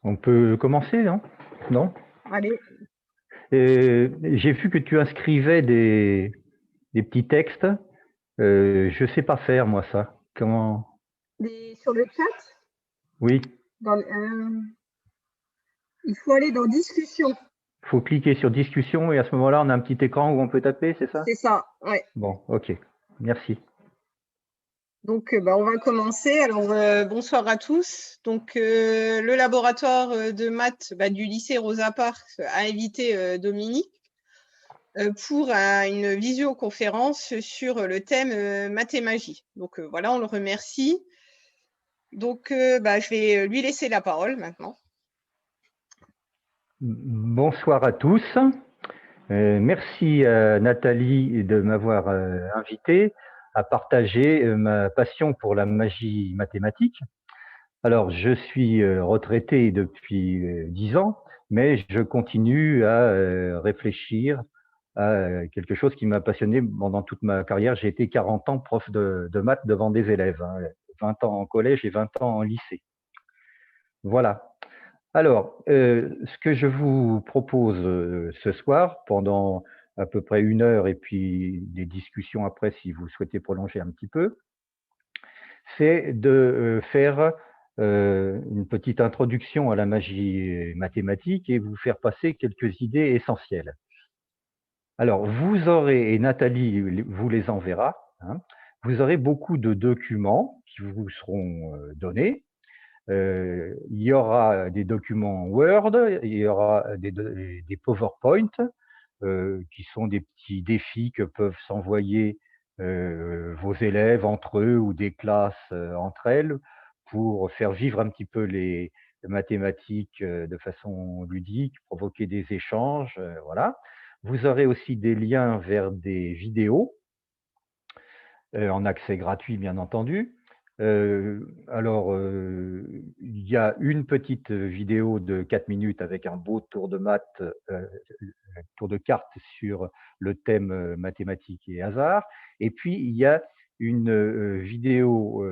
On peut commencer, non? Non? Allez, J'ai vu que tu inscrivais des petits textes. Je sais pas faire, moi, ça. Comment? sur le chat, Oui, il faut aller dans discussion. faut cliquer sur discussion et à ce moment-là, on a un petit écran où on peut taper, c'est ça? C'est ça, ouais. Bon, ok. Merci. Donc, on va commencer. Alors, bonsoir à tous. Donc, le laboratoire de maths du lycée Rosa Parks a invité Dominique pour une visioconférence sur le thème mathémagie. Donc, voilà, on le remercie. Donc, je vais lui laisser la parole maintenant. Bonsoir à tous. Merci à Nathalie de m'avoir invité à partager ma passion pour la magie mathématique. Alors, je suis retraité depuis 10 ans, mais je continue à réfléchir à quelque chose qui m'a passionné pendant toute ma carrière. J'ai été 40 ans prof de maths devant des élèves, 20 ans en collège et 20 ans en lycée. Voilà. Alors, ce que je vous propose ce soir, pendant à peu près 1 heure et puis des discussions après si vous souhaitez prolonger un petit peu, c'est de faire une petite introduction à la magie mathématique et vous faire passer quelques idées essentielles. Alors, vous aurez, et Nathalie vous les enverra, hein, vous aurez beaucoup de documents qui vous seront donnés. Il y aura des documents Word, il y aura des PowerPoint, qui sont des petits défis que peuvent s'envoyer vos élèves entre eux ou des classes entre elles pour faire vivre un petit peu les mathématiques de façon ludique, provoquer des échanges, voilà. Vous aurez aussi des liens vers des vidéos en accès gratuit, bien entendu. Alors, il y a une petite vidéo de 4 minutes avec un beau tour de maths, tour de cartes sur le thème mathématiques et hasard. Et puis, il y a une vidéo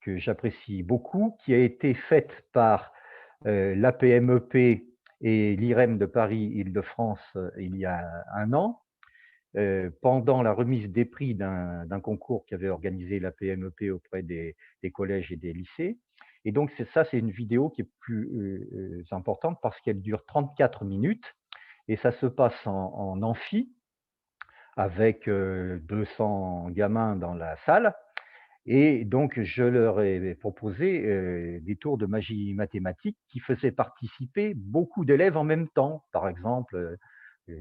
que j'apprécie beaucoup, qui a été faite par l'APMEP et l'IREM de Paris-Île-de-France il y a 1 an, pendant la remise des prix d'un concours qu'avait organisé la PMEP auprès des collèges et des lycées. Et donc, c'est une vidéo qui est plus importante parce qu'elle dure 34 minutes et ça se passe en amphi avec 200 gamins dans la salle. Et donc, je leur ai proposé des tours de magie mathématique qui faisaient participer beaucoup d'élèves en même temps. Par exemple,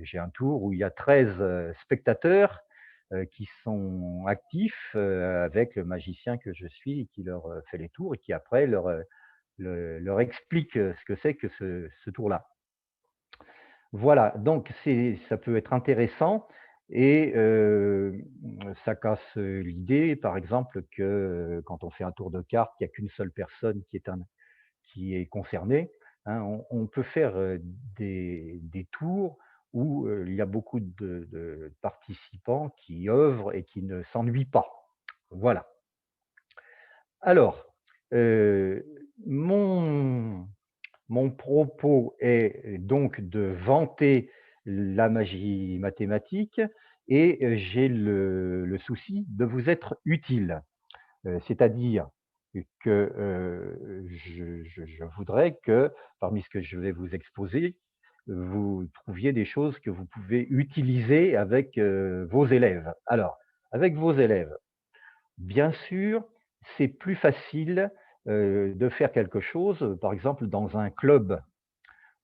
j'ai un tour où il y a 13 spectateurs qui sont actifs avec le magicien que je suis et qui leur fait les tours et qui après leur explique ce que c'est que ce tour-là. Voilà, donc ça peut être intéressant et ça casse l'idée, par exemple, que quand on fait un tour de cartes, il n'y a qu'une seule personne qui est concernée, hein. On peut faire des tours où il y a beaucoup de participants qui œuvrent et qui ne s'ennuient pas. Voilà. Alors, euh, mon, mon propos est donc de vanter la magie mathématique et j'ai le souci de vous être utile. C'est-à-dire que je voudrais que, parmi ce que je vais vous exposer, vous trouviez des choses que vous pouvez utiliser avec vos élèves. Alors, avec vos élèves, bien sûr, c'est plus facile de faire quelque chose, par exemple dans un club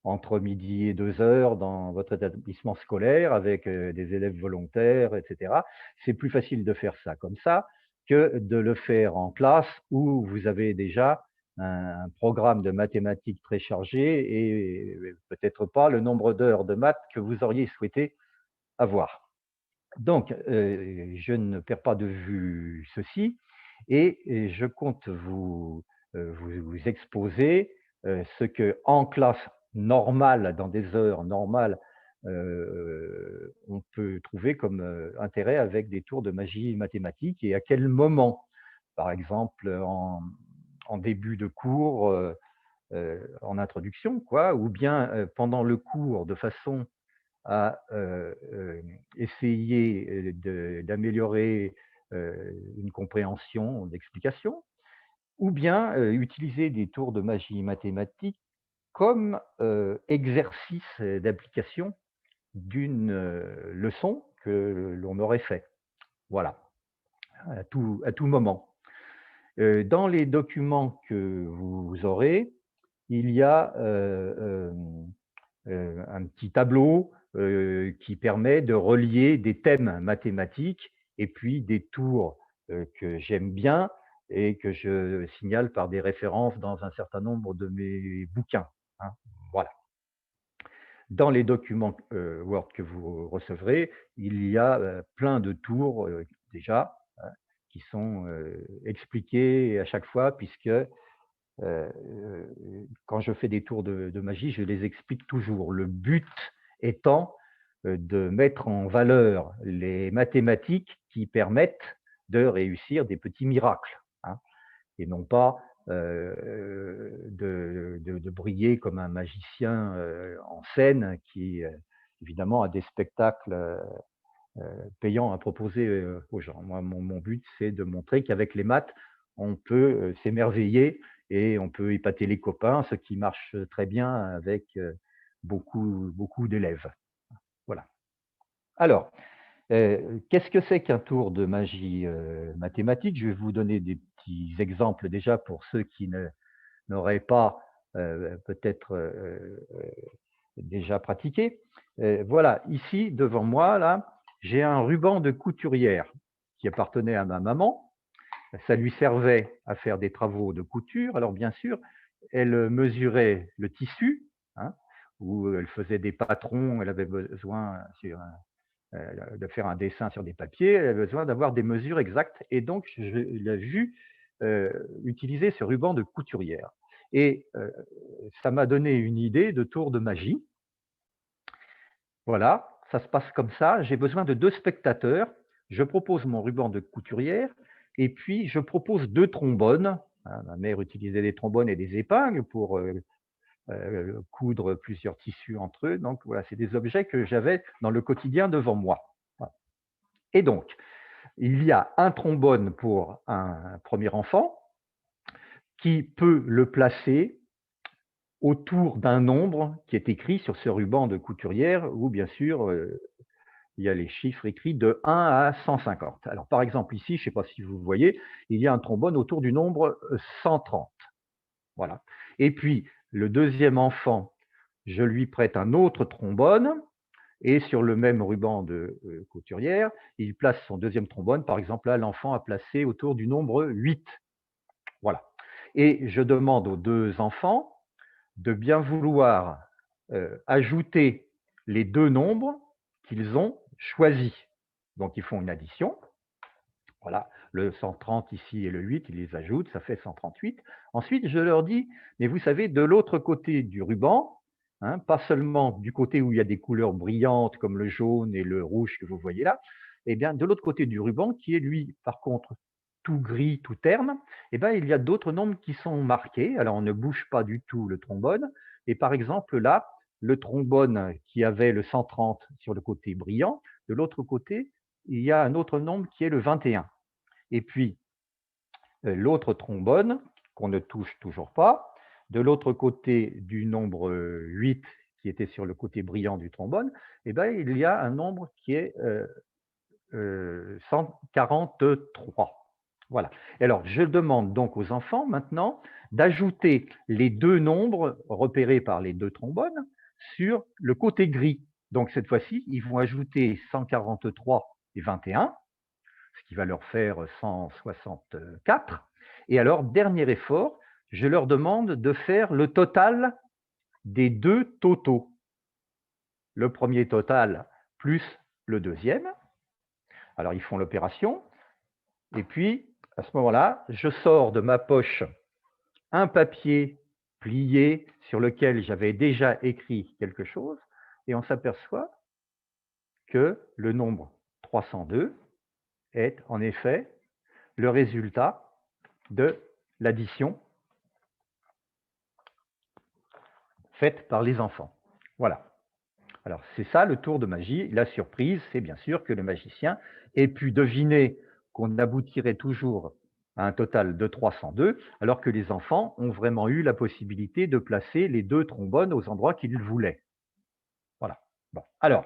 entre midi et 2 heures dans votre établissement scolaire avec des élèves volontaires, etc. C'est plus facile de faire ça comme ça que de le faire en classe où vous avez déjà un programme de mathématiques très chargé et peut-être pas le nombre d'heures de maths que vous auriez souhaité avoir. Donc, je ne perds pas de vue ceci et je compte vous exposer ce que en classe normale, dans des heures normales, on peut trouver comme intérêt avec des tours de magie mathématique et à quel moment. Par exemple, en début de cours, en introduction, quoi, ou bien pendant le cours, de façon à essayer d'améliorer une compréhension, l'explication, ou bien utiliser des tours de magie mathématique comme exercice d'application d'une leçon que l'on aurait fait. Voilà, à tout moment. Dans les documents que vous aurez, il y a un petit tableau qui permet de relier des thèmes mathématiques et puis des tours que j'aime bien et que je signale par des références dans un certain nombre de mes bouquins, hein. Voilà. Dans les documents Word que vous recevrez, il y a plein de tours déjà, hein, qui sont expliqués à chaque fois, puisque quand je fais des tours de magie, je les explique toujours. Le but étant de mettre en valeur les mathématiques qui permettent de réussir des petits miracles, hein, et non pas de briller comme un magicien en scène qui, évidemment, a des spectacles payants à proposer aux gens. Moi, mon but, c'est de montrer qu'avec les maths, on peut s'émerveiller et on peut épater les copains, ce qui marche très bien avec beaucoup d'élèves. Voilà. Alors, qu'est-ce que c'est qu'un tour de magie mathématique? Je vais vous donner des petits exemples déjà pour ceux qui n'auraient pas peut-être déjà pratiqué. Voilà, ici, devant moi, là, j'ai un ruban de couturière qui appartenait à ma maman. Ça lui servait à faire des travaux de couture. Alors, bien sûr, elle mesurait le tissu, hein, ou elle faisait des patrons, elle avait besoin de faire un dessin sur des papiers, elle avait besoin d'avoir des mesures exactes. Et donc, je l'ai vu utiliser ce ruban de couturière. Et ça m'a donné une idée de tour de magie. Voilà, ça se passe comme ça. J'ai besoin de 2 spectateurs. Je propose mon ruban de couturière et puis je propose 2 trombones. Hein, ma mère utilisait des trombones et des épingles pour coudre plusieurs tissus entre eux. Donc voilà, c'est des objets que j'avais dans le quotidien devant moi. Voilà. Et donc, il y a un trombone pour un premier enfant qui peut le placer autour d'un nombre qui est écrit sur ce ruban de couturière où, bien sûr, il y a les chiffres écrits de 1 à 150. Alors, par exemple, ici, je ne sais pas si vous voyez, il y a un trombone autour du nombre 130. Voilà. Et puis, le deuxième enfant, je lui prête un autre trombone et sur le même ruban de couturière, il place son deuxième trombone. Par exemple, là, l'enfant a placé autour du nombre 8. Voilà. Et je demande aux 2 enfants de bien vouloir ajouter les 2 nombres qu'ils ont choisis. Donc, ils font une addition. Voilà, le 130 ici et le 8, ils les ajoutent, ça fait 138. Ensuite, je leur dis, mais vous savez, de l'autre côté du ruban, hein, pas seulement du côté où il y a des couleurs brillantes comme le jaune et le rouge que vous voyez là, eh bien, de l'autre côté du ruban, qui est lui, par contre, tout gris, tout terne, eh bien, il y a d'autres nombres qui sont marqués. Alors, on ne bouge pas du tout le trombone. Et par exemple, là, le trombone qui avait le 130 sur le côté brillant, de l'autre côté, il y a un autre nombre qui est le 21. Et puis, l'autre trombone, qu'on ne touche toujours pas, de l'autre côté du nombre 8, qui était sur le côté brillant du trombone, eh ben, il y a un nombre qui est 143. Voilà. Et alors, je demande donc aux enfants maintenant d'ajouter les 2 nombres repérés par les 2 trombones sur le côté gris. Donc, cette fois-ci, ils vont ajouter 143 et 21, ce qui va leur faire 164. Et alors, dernier effort, je leur demande de faire le total des 2 totaux. Le premier total plus le deuxième. Alors, ils font l'opération. Et puis, à ce moment-là, je sors de ma poche un papier plié sur lequel j'avais déjà écrit quelque chose. Et on s'aperçoit que le nombre 302 est en effet le résultat de l'addition faites par les enfants. Voilà. Alors, c'est ça le tour de magie. La surprise, c'est bien sûr que le magicien ait pu deviner qu'on aboutirait toujours à un total de 302, alors que les enfants ont vraiment eu la possibilité de placer les 2 trombones aux endroits qu'ils voulaient. Voilà. Bon, alors,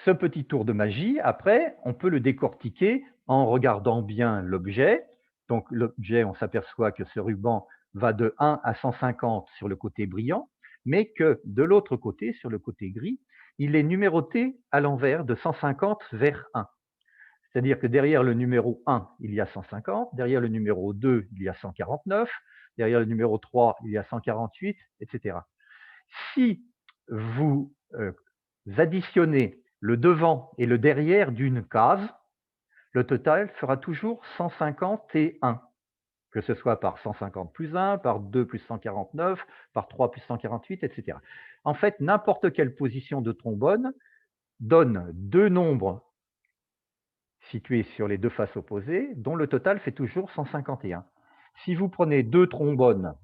ce petit tour de magie, après, on peut le décortiquer en regardant bien l'objet. Donc, l'objet, on s'aperçoit que ce ruban va de 1 à 150 sur le côté brillant, mais que de l'autre côté, sur le côté gris, il est numéroté à l'envers de 150 vers 1. C'est-à-dire que derrière le numéro 1, il y a 150, derrière le numéro 2, il y a 149, derrière le numéro 3, il y a 148, etc. Si vous additionnez le devant et le derrière d'une case, le total fera toujours 151, que ce soit par 150 plus 1, par 2 plus 149, par 3 plus 148, etc. En fait, n'importe quelle position de trombone donne 2 nombres situés sur les 2 faces opposées, dont le total fait toujours 151. Si vous prenez 2 trombones,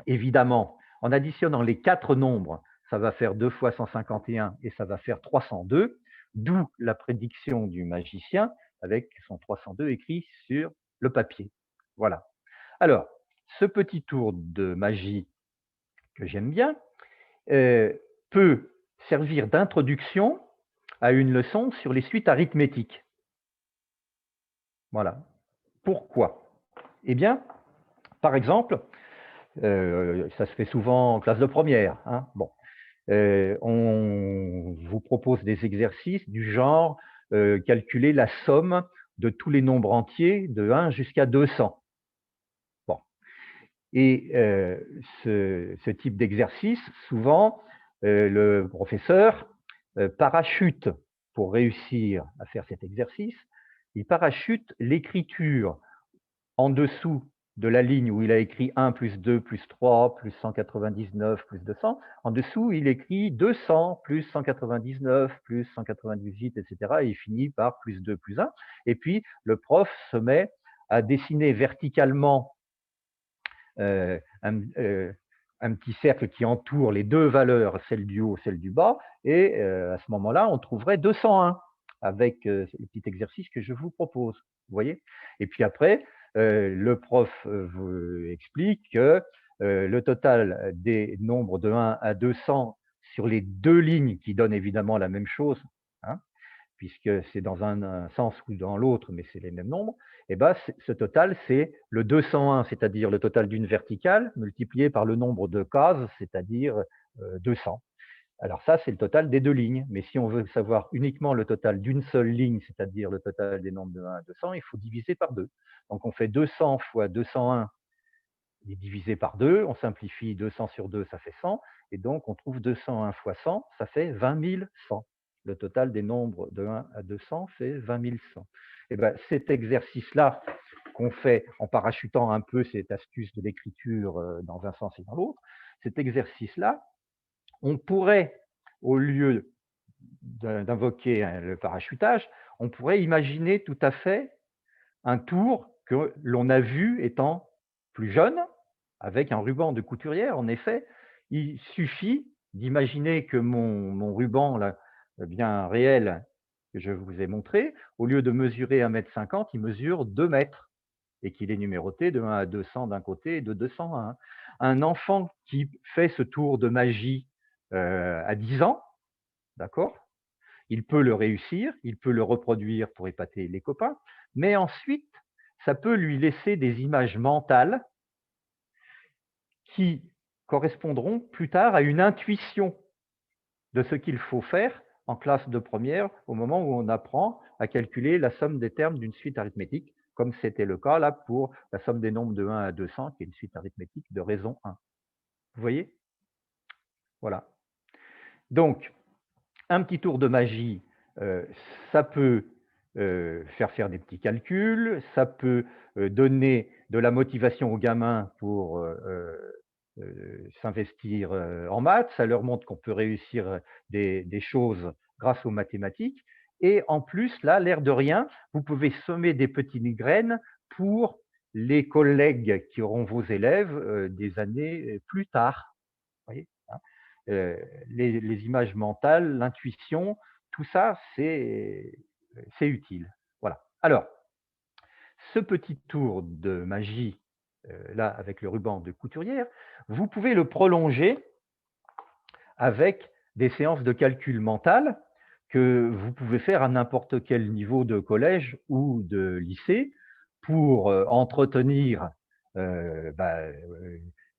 évidemment, en additionnant les 4 nombres, ça va faire 2 fois 151 et ça va faire 302, d'où la prédiction du magicien avec son 302 écrit sur le papier. Voilà. Alors, ce petit tour de magie que j'aime bien peut servir d'introduction à une leçon sur les suites arithmétiques. Voilà. Pourquoi? Eh bien, par exemple, ça se fait souvent en classe de première. Hein, bon. On vous propose des exercices du genre calculer la somme de tous les nombres entiers de 1 jusqu'à 200. Bon. Et ce type d'exercice, souvent, le professeur parachute, pour réussir à faire cet exercice, il parachute l'écriture en dessous de la ligne où il a écrit 1 plus 2 plus 3 plus 199 plus 200, en dessous, il écrit 200 plus 199 plus 198, etc. Et il finit par plus 2 plus 1. Et puis, le prof se met à dessiner verticalement un petit cercle qui entoure les 2 valeurs, celle du haut, celle du bas. Et à ce moment-là, on trouverait 201 avec le petit exercice que je vous propose. Vous voyez? Et puis après, le prof vous explique que le total des nombres de 1 à 200 sur les 2 lignes qui donnent évidemment la même chose, hein, puisque c'est dans un sens ou dans l'autre, mais c'est les mêmes nombres, et ben, ce total, c'est le 201, c'est-à-dire le total d'une verticale, multiplié par le nombre de cases, c'est-à-dire 200. Alors ça, c'est le total des 2 lignes. Mais si on veut savoir uniquement le total d'une seule ligne, c'est-à-dire le total des nombres de 1 à 200, il faut diviser par 2. Donc on fait 200 fois 201 est divisé par 2, on simplifie 200 sur 2, ça fait 100, et donc on trouve 201 fois 100, ça fait 20 100. Le total des nombres de 1 à 200 fait 20 100. Et bien, cet exercice-là, qu'on fait en parachutant un peu cette astuce de l'écriture dans un sens et dans l'autre, cet exercice-là, on pourrait, au lieu d'invoquer le parachutage, on pourrait imaginer tout à fait un tour que l'on a vu étant plus jeune, avec un ruban de couturière. En effet, il suffit d'imaginer que mon ruban là, bien réel que je vous ai montré, au lieu de mesurer 1,50 m, il mesure 2 mètres et qu'il est numéroté de 1 à 200 d'un côté et de 200 à 1. Un enfant qui fait ce tour de magie à 10 ans, d'accord, il peut le réussir, il peut le reproduire pour épater les copains, mais ensuite, ça peut lui laisser des images mentales qui correspondront plus tard à une intuition de ce qu'il faut faire en classe de première au moment où on apprend à calculer la somme des termes d'une suite arithmétique, comme c'était le cas là pour la somme des nombres de 1 à 200, qui est une suite arithmétique de raison 1. Vous voyez? Voilà. Donc, un petit tour de magie, ça peut faire des petits calculs, ça peut donner de la motivation aux gamins pour s'investir en maths, ça leur montre qu'on peut réussir des choses grâce aux mathématiques. Et en plus, là, l'air de rien, vous pouvez semer des petites graines pour les collègues qui auront vos élèves des années plus tard. voyez, hein. Les images mentales, l'intuition, tout ça, c'est utile. Voilà. Alors, ce petit tour de magie, là, avec le ruban de couturière, vous pouvez le prolonger avec des séances de calcul mental que vous pouvez faire à n'importe quel niveau de collège ou de lycée pour entretenir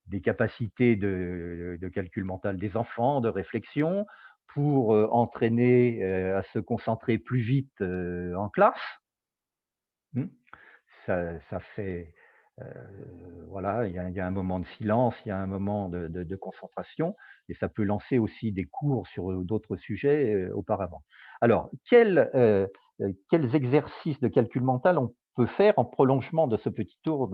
des capacités de calcul mental des enfants, de réflexion, pour entraîner à se concentrer plus vite en classe. Ça fait, voilà, il y a un moment de silence, il y a un moment de concentration, et ça peut lancer aussi des cours sur d'autres sujets auparavant. Alors, quels exercices de calcul mental on peut faire en prolongement de ce petit tour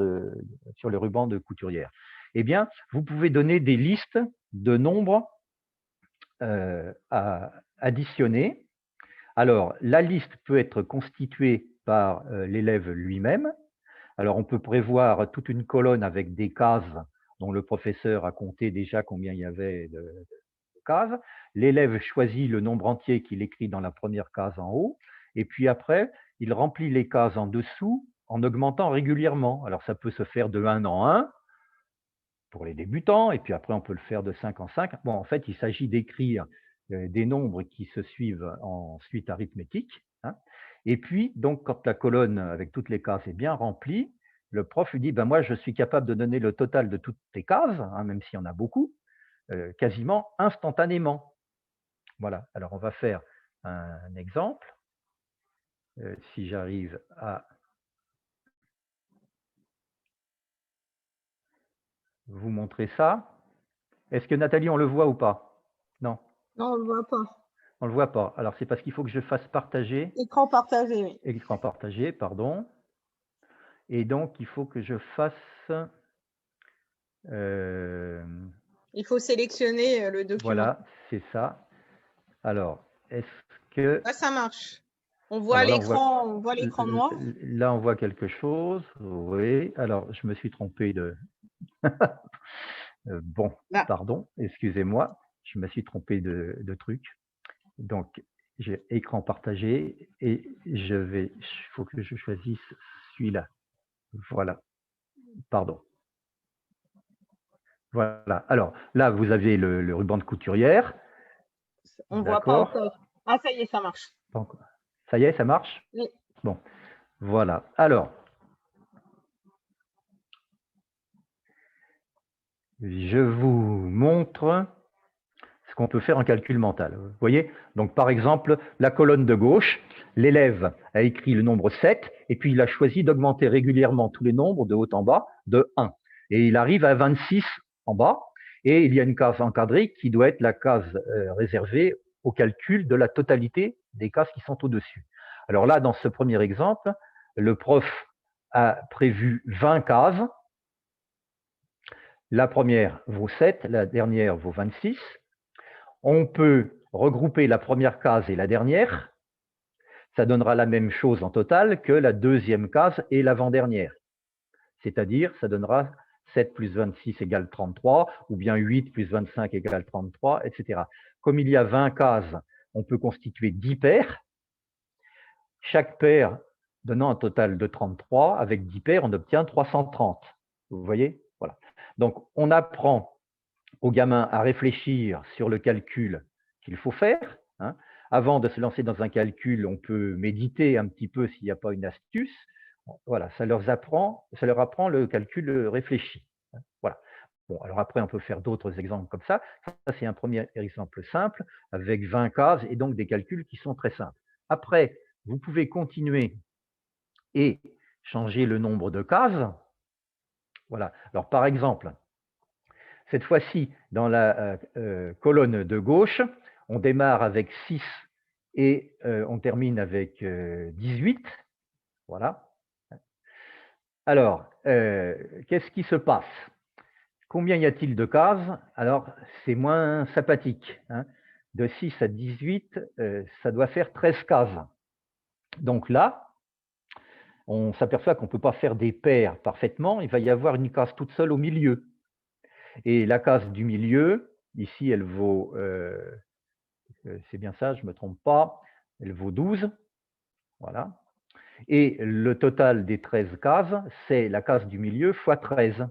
sur le ruban de couturière? Eh bien, vous pouvez donner des listes de nombres à additionner. Alors, la liste peut être constituée par l'élève lui-même. Alors, on peut prévoir toute une colonne avec des cases dont le professeur a compté déjà combien il y avait de cases. L'élève choisit le nombre entier qu'il écrit dans la première case en haut, et puis après, il remplit les cases en dessous en augmentant régulièrement. Alors, ça peut se faire de 1 en 1 pour les débutants, et puis après, on peut le faire de 5 en 5. Bon, en fait, il s'agit d'écrire des nombres qui se suivent en suite arithmétique, hein. Et puis, donc, quand la colonne avec toutes les cases est bien remplie, le prof lui dit, ben moi, je suis capable de donner le total de toutes tes cases, hein, même s'il y en a beaucoup, quasiment instantanément. Voilà, alors on va faire un exemple. Si j'arrive à vous montrer ça. Est-ce que Nathalie, on le voit ou pas? Non. Non, on ne le voit pas. On ne le voit pas. Alors, c'est parce qu'il faut que je fasse partager. Écran partagé, oui. Écran partagé, pardon. Et donc, il faut que je fasse… il faut sélectionner le document. Voilà, c'est ça. Alors, est-ce que… Là, ça marche. On voit l'écran, on voit l'écran noir. Là, on voit quelque chose. Oui. Alors, je me suis trompé de… bon, là. Pardon, excusez-moi. Je me suis trompé de truc. Donc, j'ai écran partagé et il faut que je choisisse celui-là. Voilà. Pardon. Voilà. Alors, là, vous avez le ruban de couturière. On ne voit pas encore. Ah, ça y est, ça marche. Ça y est, ça marche? Oui. Bon, voilà. Alors, je vous montre ce qu'on peut faire en calcul mental. Vous voyez? Donc, par exemple, la colonne de gauche, l'élève a écrit le nombre 7 et puis il a choisi d'augmenter régulièrement tous les nombres de haut en bas de 1. Et il arrive à 26 en bas et il y a une case encadrée qui doit être la case réservée au calcul de la totalité des cases qui sont au-dessus. Alors là, dans ce premier exemple, le prof a prévu 20 cases. La première vaut 7, la dernière vaut 26. On peut regrouper la première case et la dernière. Ça donnera la même chose en total que la deuxième case et l'avant-dernière. C'est-à-dire, ça donnera 7 plus 26 égale 33, ou bien 8 plus 25 égale 33, etc. Comme il y a 20 cases, on peut constituer 10 paires. Chaque paire donnant un total de 33, avec 10 paires, on obtient 330. Vous voyez? Voilà. Donc, on apprend aux gamins à réfléchir sur le calcul qu'il faut faire, hein. Avant de se lancer dans un calcul, on peut méditer un petit peu s'il n'y a pas une astuce. Voilà, ça leur apprend le calcul réfléchi. Voilà. Bon, alors après, on peut faire d'autres exemples comme ça. Ça, c'est un premier exemple simple avec 20 cases et donc des calculs qui sont très simples. Après, vous pouvez continuer et changer le nombre de cases. Voilà. Alors, par exemple, cette fois-ci, dans la colonne de gauche, on démarre avec 6 et on termine avec 18. Voilà. Alors, qu'est-ce qui se passe? Combien y a-t-il de cases? Alors, c'est moins sympathique, hein. De 6 à 18, ça doit faire 13 cases. Donc là, on s'aperçoit qu'on ne peut pas faire des paires parfaitement. Il va y avoir une case toute seule au milieu. Et la case du milieu, Ici, elle vaut, c'est bien ça, je ne me trompe pas, elle vaut 12. Voilà. Et le total des 13 cases, c'est la case du milieu fois 13.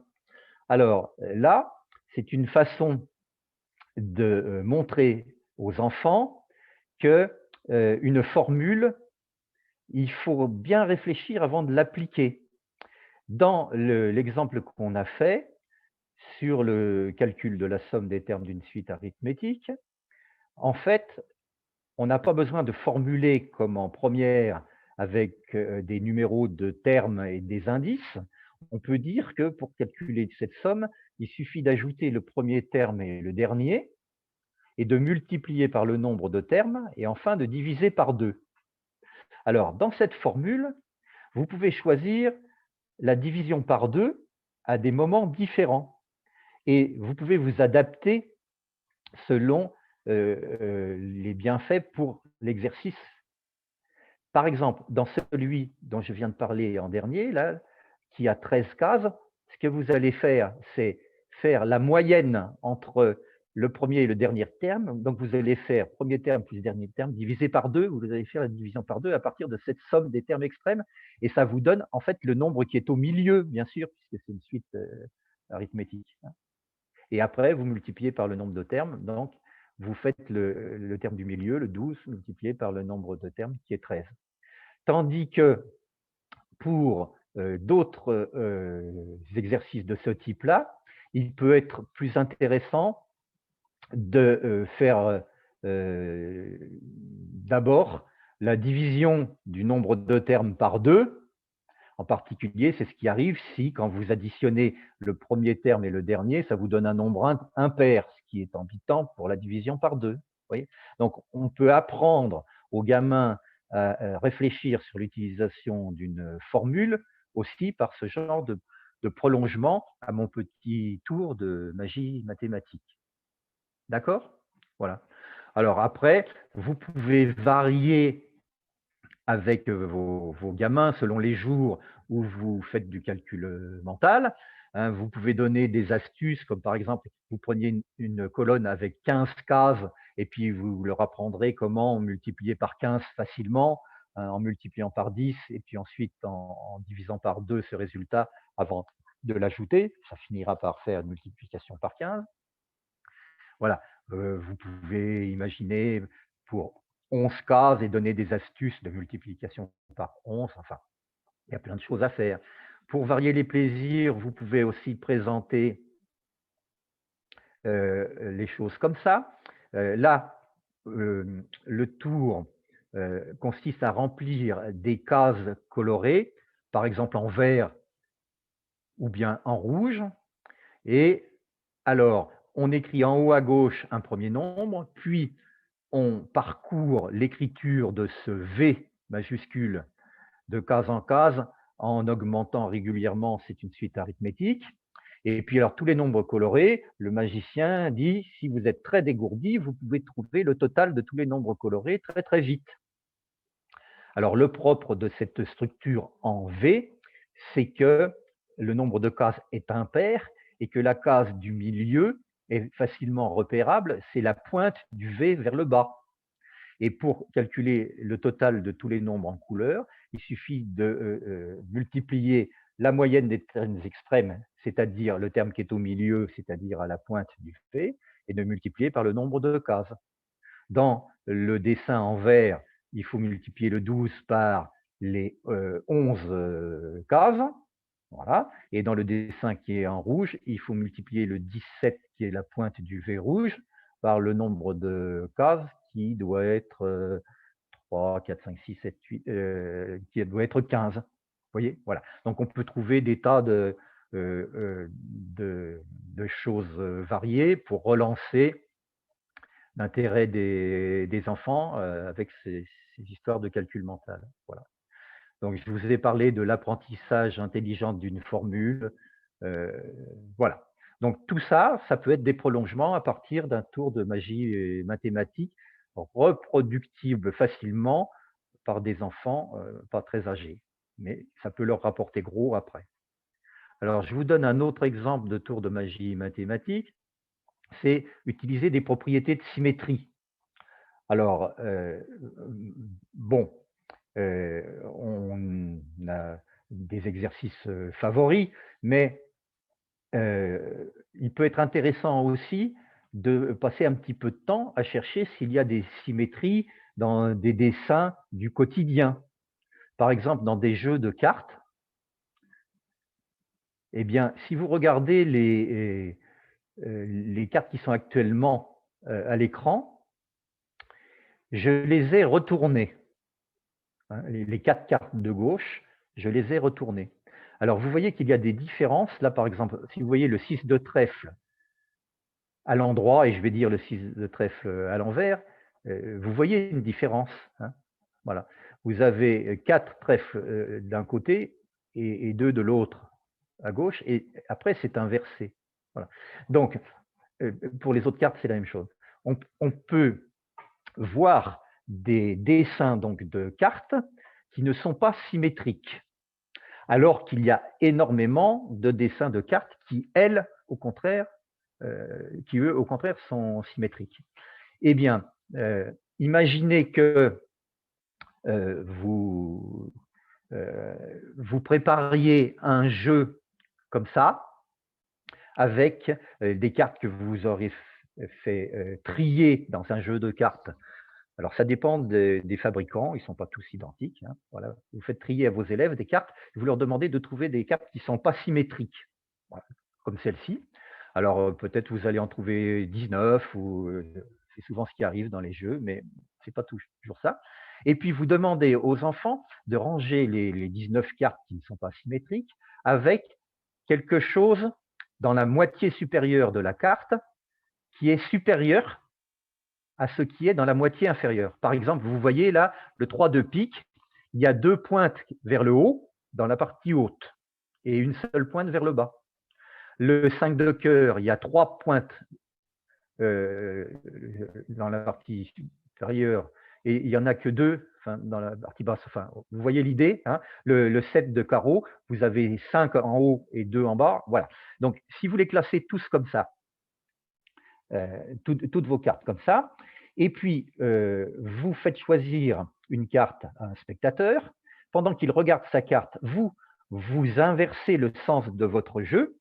Alors là, c'est une façon de montrer aux enfants que une formule, il faut bien réfléchir avant de l'appliquer. Dans l'exemple qu'on a fait sur le calcul de la somme des termes d'une suite arithmétique, en fait, on n'a pas besoin de formuler comme en première avec des numéros de termes et des indices. On peut dire que pour calculer cette somme, il suffit d'ajouter le premier terme et le dernier et de multiplier par le nombre de termes et enfin de diviser par 2. Alors, dans cette formule, vous pouvez choisir la division par 2 à des moments différents et vous pouvez vous adapter selon les bienfaits pour l'exercice. Par exemple, dans celui dont je viens de parler en dernier, là, qui a 13 cases, ce que vous allez faire, c'est faire la moyenne entre le premier et le dernier terme. Donc, vous allez faire premier terme plus dernier terme divisé par 2. Vous allez faire la division par 2 à partir de cette somme des termes extrêmes. Et ça vous donne en fait le nombre qui est au milieu, bien sûr, puisque c'est une suite arithmétique. Et après, vous multipliez par le nombre de termes. Donc, vous faites le terme du milieu, le 12, multiplié par le nombre de termes qui est 13. Tandis que pour d'autres exercices de ce type-là, il peut être plus intéressant de faire d'abord la division du nombre de termes par 2. En particulier, c'est ce qui arrive si, quand vous additionnez le premier terme et le dernier, ça vous donne un nombre impair, ce qui est embêtant pour la division par 2. Voyez, donc, on peut apprendre aux gamins à réfléchir sur l'utilisation d'une formule aussi par ce genre de prolongement à mon petit tour de magie mathématique. D'accord? Voilà. Alors après, vous pouvez varier avec vos gamins selon les jours où vous faites du calcul mental. Hein, vous pouvez donner des astuces, comme par exemple, vous preniez une colonne avec 15 cases et puis vous leur apprendrez comment multiplier par 15 facilement, hein, en multipliant par 10 et puis ensuite en divisant par 2 ce résultat avant de l'ajouter. Ça finira par faire une multiplication par 15. Voilà, vous pouvez imaginer pour 11 cases et donner des astuces de multiplication par 11. Enfin, il y a plein de choses à faire. Pour varier les plaisirs, vous pouvez aussi présenter les choses comme ça. Là, le tour consiste à remplir des cases colorées, par exemple en vert ou bien en rouge. Et alors, on écrit en haut à gauche un premier nombre, puis on parcourt l'écriture de ce V majuscule de case en case en augmentant régulièrement, c'est une suite arithmétique. Et puis alors tous les nombres colorés, le magicien dit, si vous êtes très dégourdi, vous pouvez trouver le total de tous les nombres colorés très très vite. Alors le propre de cette structure en V, c'est que le nombre de cases est impair et que la case du milieu est facilement repérable, c'est la pointe du V vers le bas. Et pour calculer le total de tous les nombres en couleur, il suffit de multiplier la moyenne des termes extrêmes, c'est-à-dire le terme qui est au milieu, c'est-à-dire à la pointe du fait, et de multiplier par le nombre de cases. Dans le dessin en vert, il faut multiplier le 12 par les 11 cases. Voilà. Et dans le dessin qui est en rouge, il faut multiplier le 17, qui est la pointe du V rouge, par le nombre de cases qui doit être 3, 4, 5, 6, 7, 8, qui doit être 15. Vous voyez, voilà. Donc on peut trouver des tas de choses variées pour relancer l'intérêt des enfants avec ces histoires de calcul mental. Voilà. Donc je vous ai parlé de l'apprentissage intelligent d'une formule. Voilà. Donc tout ça, ça peut être des prolongements à partir d'un tour de magie mathématique reproductible facilement par des enfants pas très âgés. Mais ça peut leur rapporter gros après. Alors je vous donne un autre exemple de tour de magie mathématique. c'est utiliser des propriétés de symétrie. Alors, bon, on a des exercices favoris, mais il peut être intéressant aussi de passer un petit peu de temps à chercher s'il y a des symétries dans des dessins du quotidien. Par exemple, dans des jeux de cartes, eh bien, si vous regardez les cartes qui sont actuellement à l'écran, je les ai retournées. Hein, les 4 cartes de gauche, je les ai retournées. Alors, vous voyez qu'il y a des différences. Là, par exemple, si vous voyez le 6 de trèfle à l'endroit, et je vais dire le 6 de trèfle à l'envers, vous voyez une différence. Hein, voilà. Vous avez 4 trèfles d'un côté et 2 de l'autre à gauche, et après, c'est inversé. Voilà. Donc, pour les autres cartes, c'est la même chose. On peut voir des dessins donc, de cartes qui ne sont pas symétriques, alors qu'il y a énormément de dessins de cartes qui, elles, au contraire, qui eux, au contraire, sont symétriques. Eh bien, imaginez que vous prépariez un jeu comme ça, avec des cartes que vous aurez fait trier dans un jeu de cartes. Alors, ça dépend des fabricants, ils ne sont pas tous identiques. Hein, voilà. Vous faites trier à vos élèves des cartes, vous leur demandez de trouver des cartes qui ne sont pas symétriques, voilà, comme celle-ci. Alors, peut-être vous allez en trouver 19, ou c'est souvent ce qui arrive dans les jeux, mais ce n'est pas toujours ça. Et puis, vous demandez aux enfants de ranger les 19 cartes qui ne sont pas symétriques avec quelque chose dans la moitié supérieure de la carte qui est supérieur à ce qui est dans la moitié inférieure. Par exemple, vous voyez là, le 3 de pique, il y a 2 pointes vers le haut dans la partie haute et une seule pointe vers le bas. Le 5 de cœur, il y a 3 pointes dans la partie supérieure et il n'y en a que 2 dans la partie basse. Enfin, vous voyez l'idée, hein, le 7 de carreau, vous avez 5 en haut et 2 en bas. Voilà. Donc, si vous les classez tous comme ça, toutes vos cartes comme ça, et puis vous faites choisir une carte à un spectateur. Pendant qu'il regarde sa carte, vous inversez le sens de votre jeu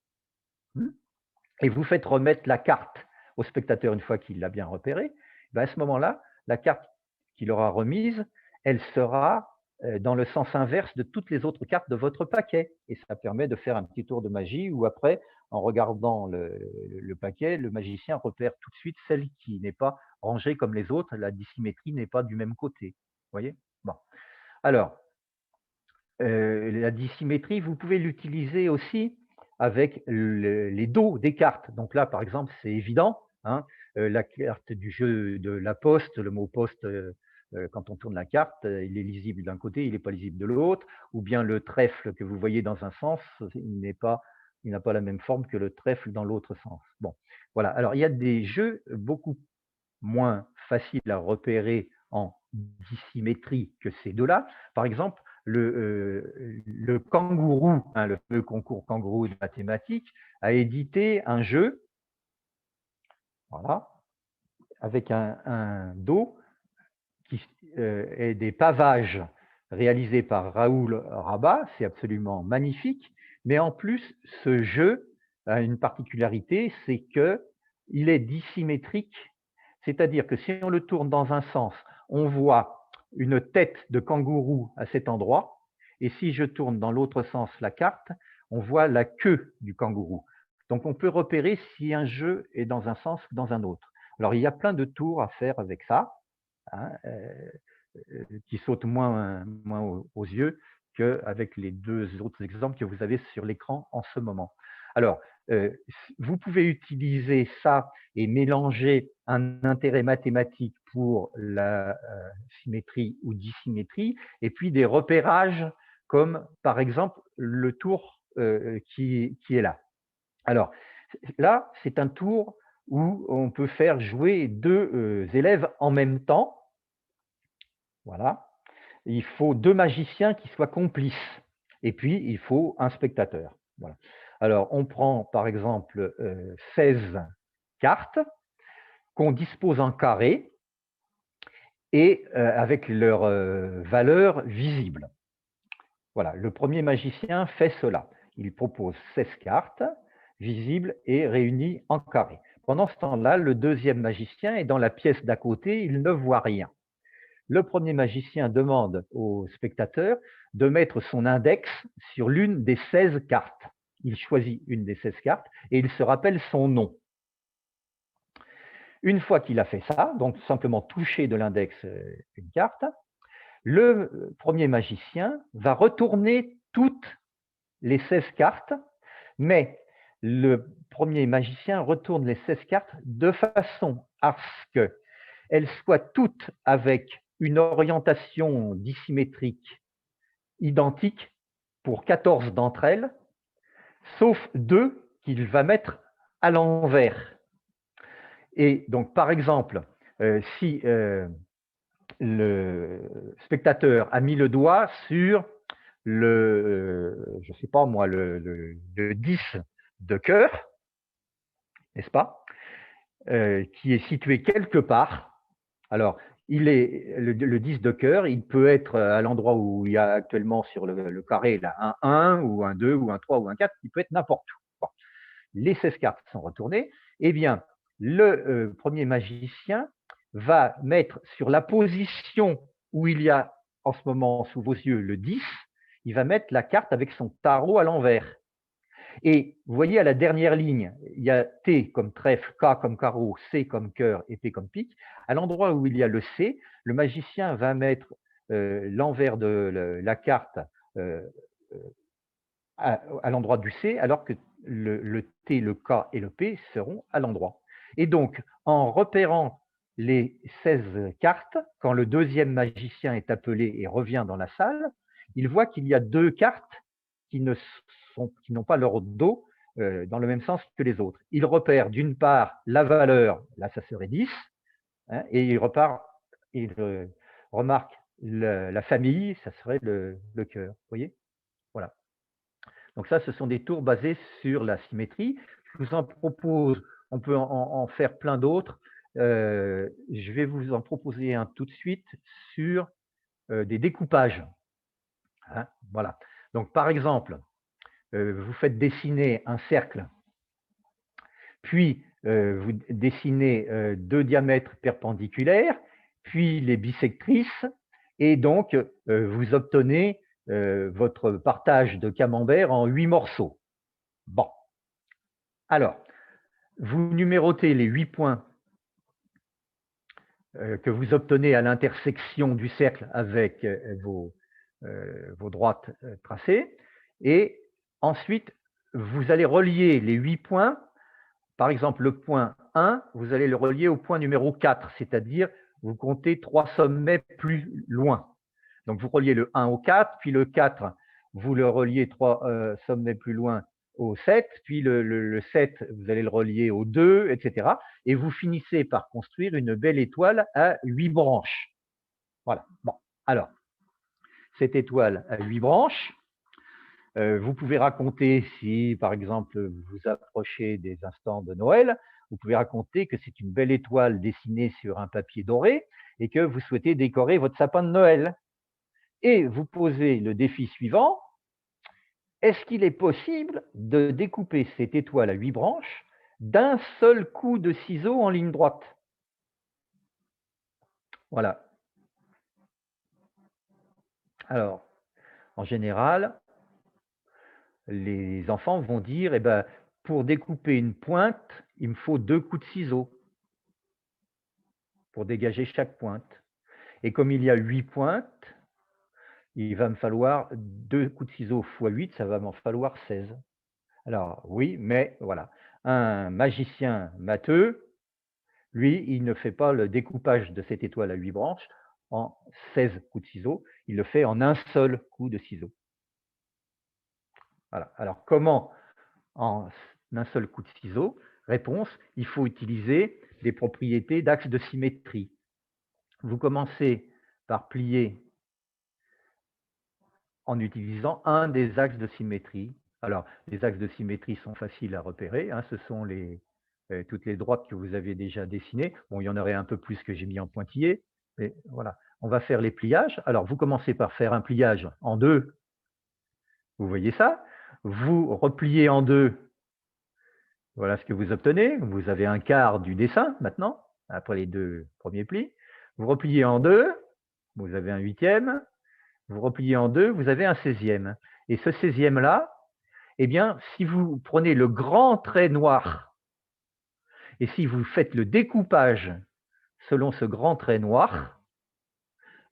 et vous faites remettre la carte au spectateur une fois qu'il l'a bien repérée. Ben à ce moment-là, la carte qu'il aura remise, elle sera dans le sens inverse de toutes les autres cartes de votre paquet. Et ça permet de faire un petit tour de magie où après, en regardant le paquet, le magicien repère tout de suite celle qui n'est pas rangée comme les autres. La dissymétrie n'est pas du même côté. Vous voyez? Bon. Alors, la dissymétrie, vous pouvez l'utiliser aussi avec les dos des cartes. Donc là, par exemple, c'est évident. Hein, la carte du jeu de la poste, le mot poste, quand on tourne la carte, il est lisible d'un côté, il n'est pas lisible de l'autre. Ou bien le trèfle que vous voyez dans un sens, il n'a pas la même forme que le trèfle dans l'autre sens. Bon, voilà. Alors, il y a des jeux beaucoup moins faciles à repérer en dissymétrie que ces deux-là. Par exemple, le Kangourou, hein, le fameux concours Kangourou de mathématiques, a édité un jeu, voilà, avec un dos qui est des pavages réalisés par Raoul Rabat, c'est absolument magnifique, mais en plus, ce jeu a une particularité, c'est qu'il est dissymétrique, c'est-à-dire que si on le tourne dans un sens, on voit une tête de kangourou à cet endroit, et si je tourne dans l'autre sens la carte, on voit la queue du kangourou. Donc on peut repérer si un jeu est dans un sens ou dans un autre. Alors il y a plein de tours à faire avec ça, hein, qui sautent moins aux yeux qu'avec les deux autres exemples que vous avez sur l'écran en ce moment. Alors, vous pouvez utiliser ça et mélanger un intérêt mathématique pour la symétrie ou dissymétrie, et puis des repérages comme par exemple le tour qui est là. Alors là, c'est un tour où on peut faire jouer deux élèves en même temps. Voilà. Il faut 2 magiciens qui soient complices. Et puis, il faut un spectateur. Voilà. Alors, on prend par exemple 16 cartes qu'on dispose en carré et avec leur valeur visible. Voilà, le premier magicien fait cela. Il propose 16 cartes visibles et réunies en carré. Pendant ce temps-là, le deuxième magicien est dans la pièce d'à côté, il ne voit rien. Le premier magicien demande au spectateur de mettre son index sur l'une des 16 cartes. Il choisit une des 16 cartes et il se rappelle son nom. Une fois qu'il a fait ça, donc simplement toucher de l'index une carte, le premier magicien va retourner toutes les 16 cartes, mais le premier magicien retourne les 16 cartes de façon à ce qu'elles soient toutes avec une orientation dissymétrique identique pour 14 d'entre elles, sauf 2 qu'il va mettre à l'envers. Et donc, par exemple, si le spectateur a mis le doigt sur je sais pas moi, le 10 de cœur, n'est-ce pas, qui est situé quelque part. Alors, le 10 de cœur, il peut être à l'endroit où il y a actuellement sur le carré là, un 1 ou un 2 ou un 3 ou un 4, il peut être n'importe où. Bon. Les 16 cartes sont retournées. Eh bien, le premier magicien va mettre sur la position où il y a en ce moment sous vos yeux le 10, il va mettre la carte avec son tarot à l'envers. Et vous voyez à la dernière ligne, il y a T comme trèfle, K comme carreau, C comme cœur et P comme pique. À l'endroit où il y a le C, le magicien va mettre l'envers de la carte à l'endroit du C, alors que le T, le K et le P seront à l'endroit. Et donc, en repérant les 16 cartes, quand le deuxième magicien est appelé et revient dans la salle, il voit qu'il y a 2 cartes qui n'ont pas leur dos dans le même sens que les autres. Il repère d'une part la valeur, là ça serait 10, hein, et il remarque la famille, ça serait le cœur. Vous voyez? Voilà. Donc ça, ce sont des tours basés sur la symétrie. Je vous en propose, on peut en faire plein d'autres. Je vais vous en proposer un tout de suite sur des découpages. Hein, voilà. Donc par exemple, vous faites dessiner un cercle, puis vous dessinez 2 diamètres perpendiculaires, puis les bissectrices, et donc vous obtenez votre partage de camembert en 8 morceaux. Bon. Alors, vous numérotez les 8 points que vous obtenez à l'intersection du cercle avec vos droites tracées, et ensuite, vous allez relier les 8 points. Par exemple, le point 1, vous allez le relier au point numéro 4, c'est-à-dire vous comptez 3 sommets plus loin. Donc, vous reliez le 1 au 4, puis le 4, vous le reliez 3 sommets plus loin au 7, puis le 7, vous allez le relier au 2, etc. Et vous finissez par construire une belle étoile à 8 branches. Voilà. Bon, alors, cette étoile à 8 branches, vous pouvez raconter, si par exemple vous approchez des instants de Noël, vous pouvez raconter que c'est une belle étoile dessinée sur un papier doré et que vous souhaitez décorer votre sapin de Noël. Et vous posez le défi suivant: est-ce qu'il est possible de découper cette étoile à 8 branches d'un seul coup de ciseau en ligne droite? Voilà. Alors, en général, les enfants vont dire, eh ben, pour découper une pointe, il me faut 2 coups de ciseau pour dégager chaque pointe. Et comme il y a 8 pointes, il va me falloir 2 coups de ciseau x 8, ça va m'en falloir 16. Alors oui, mais voilà. Un magicien matheux, lui, il ne fait pas le découpage de cette étoile à 8 branches en 16 coups de ciseau, il le fait en un seul coup de ciseau. Voilà. Alors comment en un seul coup de ciseau? Réponse, il faut utiliser des propriétés d'axe de symétrie. Vous commencez par plier en utilisant un des axes de symétrie. Alors, les axes de symétrie sont faciles à repérer, hein, ce sont les toutes les droites que vous avez déjà dessinées. Bon, il y en aurait un peu plus que j'ai mis en pointillé, mais voilà. On va faire les pliages. Alors, vous commencez par faire un pliage en deux. Vous voyez ça? Vous repliez en deux. Voilà ce que vous obtenez. Vous avez un quart du dessin maintenant, après les deux premiers plis. Vous repliez en deux, vous avez un huitième. Vous repliez en deux, vous avez un 16e. Et ce 16e-là, eh bien, si vous prenez le grand trait noir et si vous faites le découpage selon ce grand trait noir,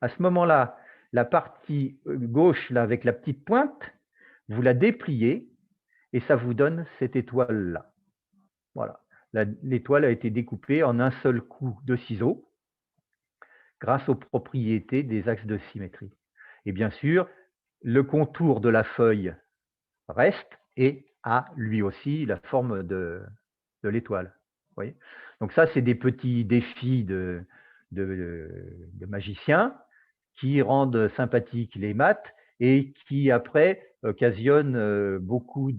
à ce moment-là, la partie gauche, là, avec la petite pointe, vous la dépliez et ça vous donne cette étoile-là. Voilà. L'étoile a été découpée en un seul coup de ciseau grâce aux propriétés des axes de symétrie. Et bien sûr, le contour de la feuille reste et a lui aussi la forme de l'étoile. Voyez. Donc ça, c'est des petits défis de magiciens qui rendent sympathiques les maths et qui après occasionnent beaucoup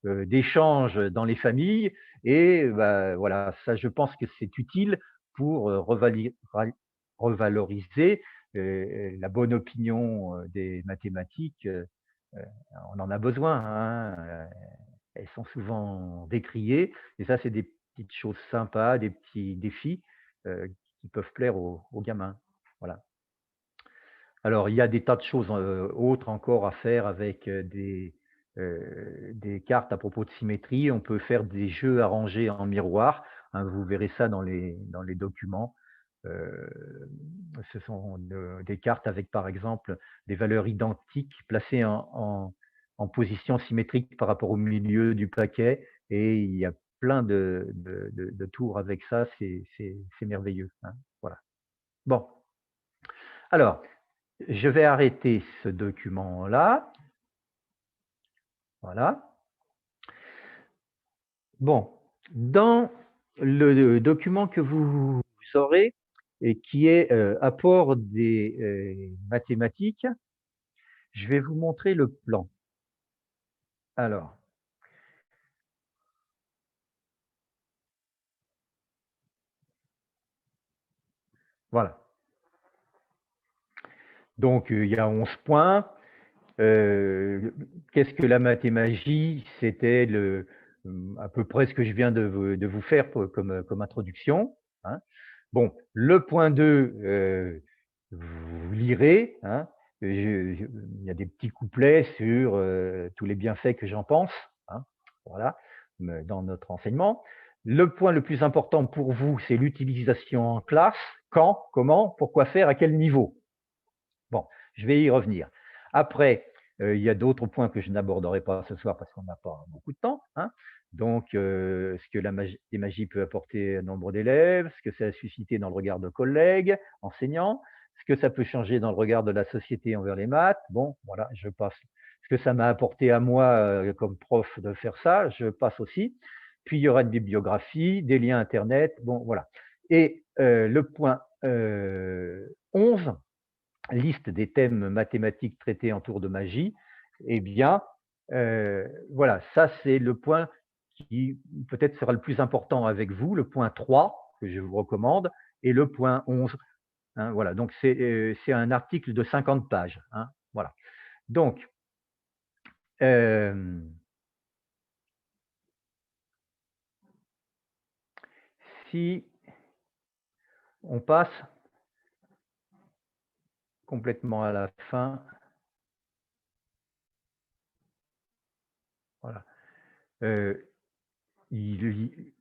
d'échanges dans les familles. Et bah, voilà, ça, je pense que c'est utile pour revaloriser la bonne opinion des mathématiques. On en a besoin, hein. Elles sont souvent décriées, et ça, c'est des petites choses sympas, des petits défis qui peuvent plaire aux gamins. Voilà. Alors, il y a des tas de choses autres encore à faire avec des cartes à propos de symétrie. On peut faire des jeux arrangés en miroir, hein, vous verrez ça dans les documents. Ce sont des cartes avec, par exemple, des valeurs identiques placées en position symétrique par rapport au milieu du paquet, et il y a plein de tours avec ça, c'est merveilleux, hein, voilà. Bon, alors, je vais arrêter ce document-là. Voilà. Bon, dans le document que vous aurez et qui est apport des mathématiques, je vais vous montrer le plan. Alors, voilà. Donc, il y a 11 points. Qu'est-ce que la mathémagie? C'était à peu près ce que je viens de vous faire comme introduction, hein. Bon, le point 2, vous lirez, hein. Il y a des petits couplets sur tous les bienfaits que j'en pense, hein, voilà, dans notre enseignement. Le point le plus important pour vous, c'est l'utilisation en classe. Quand, comment, pourquoi faire, à quel niveau? Bon, je vais y revenir. Après, il y a d'autres points que je n'aborderai pas ce soir parce qu'on n'a pas beaucoup de temps, hein. Donc, ce que la magie peut apporter à nombre d'élèves, ce que ça a suscité dans le regard de collègues, enseignants, ce que ça peut changer dans le regard de la société envers les maths. Bon, voilà, je passe. Ce que ça m'a apporté à moi comme prof de faire ça, je passe aussi. Puis, il y aura une bibliographie, des liens Internet, bon, voilà. Et le point 11, liste des thèmes mathématiques traités en tour de magie, eh bien, voilà, ça c'est le point qui peut-être sera le plus important avec vous, le point 3 que je vous recommande, et le point 11. Hein, voilà, donc c'est un article de 50 pages. Hein, voilà. Donc, si on passe complètement à la fin, voilà. Il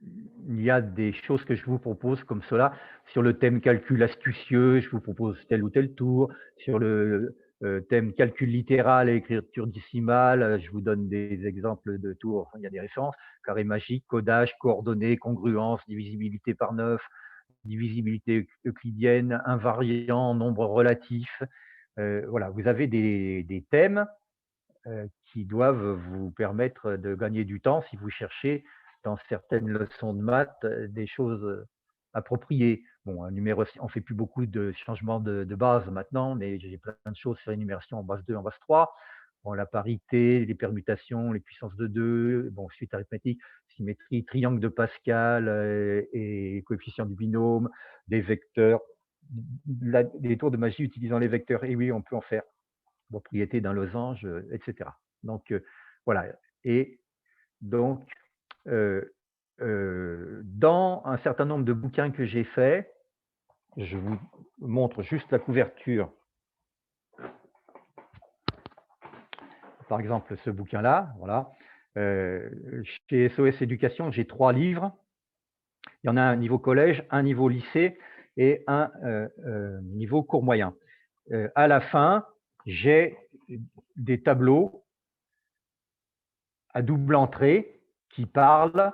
y a des choses que je vous propose comme cela. Sur le thème calcul astucieux, je vous propose tel ou tel tour. Sur le thème calcul littéral et écriture décimale, je vous donne des exemples de tours. Il y a des références. Carré magique, codage, coordonnées, congruence, divisibilité par 9, divisibilité euclidienne, invariant, nombre relatif. Voilà, vous avez des thèmes qui doivent vous permettre de gagner du temps si vous cherchez dans certaines leçons de maths des choses appropriées. Bon, on ne fait plus beaucoup de changements de base maintenant, mais j'ai plein de choses sur l'énumération en base 2, en base 3. bon, la parité, les permutations, les puissances de 2, bon, suite arithmétique, symétrie, triangle de Pascal et coefficient du binôme, des vecteurs, des tours de magie utilisant les vecteurs. Et oui, on peut en faire propriété d'un losange, etc. Donc, voilà. Et donc, dans un certain nombre de bouquins que j'ai faits, je vous montre juste la couverture. Par exemple, ce bouquin-là, voilà. Chez SOS Éducation, j'ai 3 livres. Il y en a un niveau collège, un niveau lycée et un niveau cours moyen. À la fin, j'ai des tableaux à double entrée qui parlent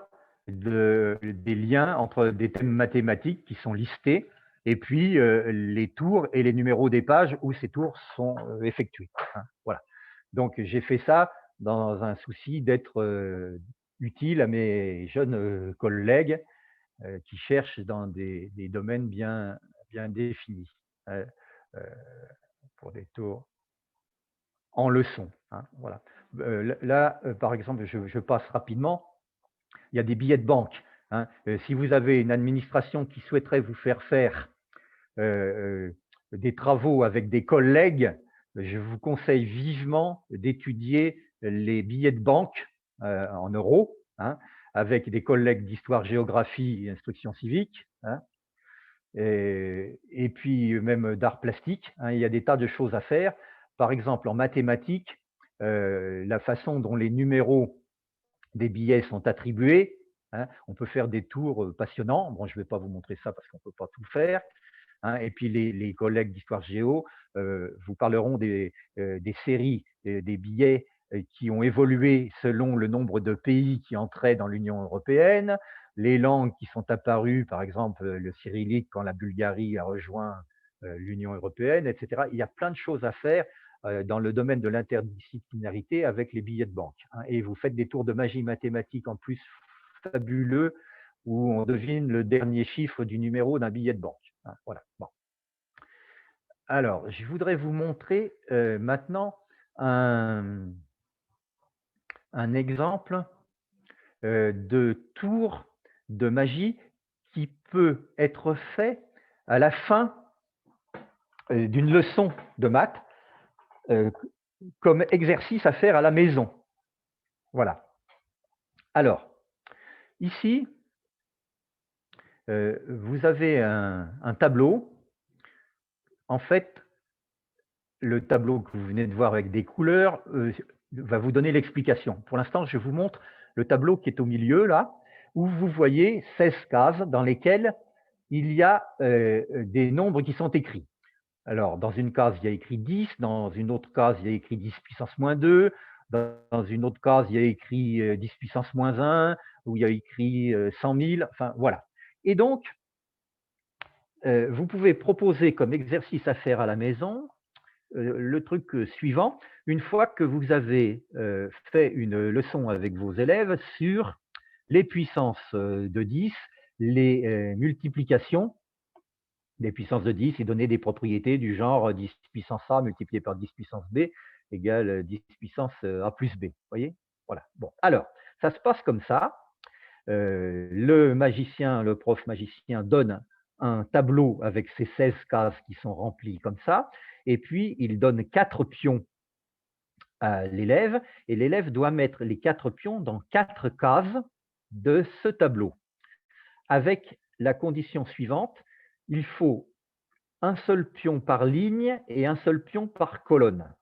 des liens entre des thèmes mathématiques qui sont listés et puis les tours et les numéros des pages où ces tours sont effectués. Hein, voilà. Donc j'ai fait ça dans un souci d'être utile à mes jeunes collègues qui cherchent dans des domaines bien définis pour des tours en leçon. Hein, voilà. Là, par exemple, je passe rapidement. Il y a des billets de banque. Hein. Si vous avez une administration qui souhaiterait vous faire faire des travaux avec des collègues, je vous conseille vivement d'étudier les billets de banque en euros, hein, avec des collègues d'histoire, géographie et instruction civique, hein, et puis même d'art plastique. Hein, il y a des tas de choses à faire. Par exemple, en mathématiques, la façon dont les numéros des billets sont attribués, hein, on peut faire des tours passionnants. Bon, je ne vais pas vous montrer ça parce qu'on ne peut pas tout faire. Hein, et puis les collègues d'histoire géo vous parleront des séries des billets qui ont évolué selon le nombre de pays qui entraient dans l'Union européenne, les langues qui sont apparues, par exemple le cyrillique quand la Bulgarie a rejoint l'Union européenne, etc. Il y a plein de choses à faire dans le domaine de l'interdisciplinarité avec les billets de banque. Hein, et vous faites des tours de magie mathématique en plus fabuleux où on devine le dernier chiffre du numéro d'un billet de banque. Hein, voilà. Bon. Alors, je voudrais vous montrer maintenant un exemple de tour de magie qui peut être fait à la fin d'une leçon de maths comme exercice à faire à la maison. Voilà. Alors, ici, vous avez un tableau. En fait, le tableau que vous venez de voir avec des couleurs va vous donner l'explication. Pour l'instant, je vous montre le tableau qui est au milieu, là, où vous voyez 16 cases dans lesquelles il y a des nombres qui sont écrits. Alors, dans une case, il y a écrit 10, dans une autre case, il y a écrit 10 puissance moins 2, dans une autre case, il y a écrit 10 puissance moins 1, où il y a écrit 100 000, enfin, voilà. Et donc, vous pouvez proposer comme exercice à faire à la maison le truc suivant, une fois que vous avez fait une leçon avec vos élèves sur les puissances de 10, les multiplications des puissances de 10 et donner des propriétés du genre 10 puissance A multiplié par 10 puissance B égale 10 puissance A plus B. Vous voyez? Voilà. Bon, alors, ça se passe comme ça. Le magicien, le prof magicien donne un tableau avec ces 16 cases qui sont remplies comme ça, et puis il donne 4 pions à l'élève, et l'élève doit mettre les 4 pions dans 4 cases de ce tableau, avec la condition suivante, il faut un seul pion par ligne et un seul pion par colonne.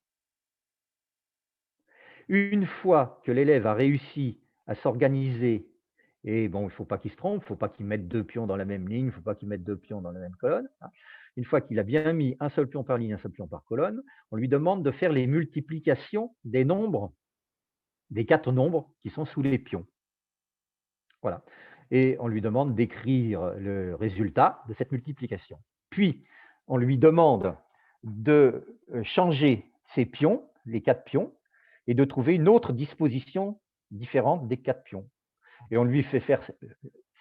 Une fois que l'élève a réussi à s'organiser, et bon, il ne faut pas qu'il se trompe, il ne faut pas qu'il mette 2 pions dans la même ligne, il ne faut pas qu'il mette 2 pions dans la même colonne. Hein. Une fois qu'il a bien mis un seul pion par ligne, un seul pion par colonne, on lui demande de faire les multiplications des nombres, des 4 nombres qui sont sous les pions. Voilà. Et on lui demande d'écrire le résultat de cette multiplication. Puis, on lui demande de changer ses pions, les 4 pions, et de trouver une autre disposition différente des 4 pions. Et on lui fait faire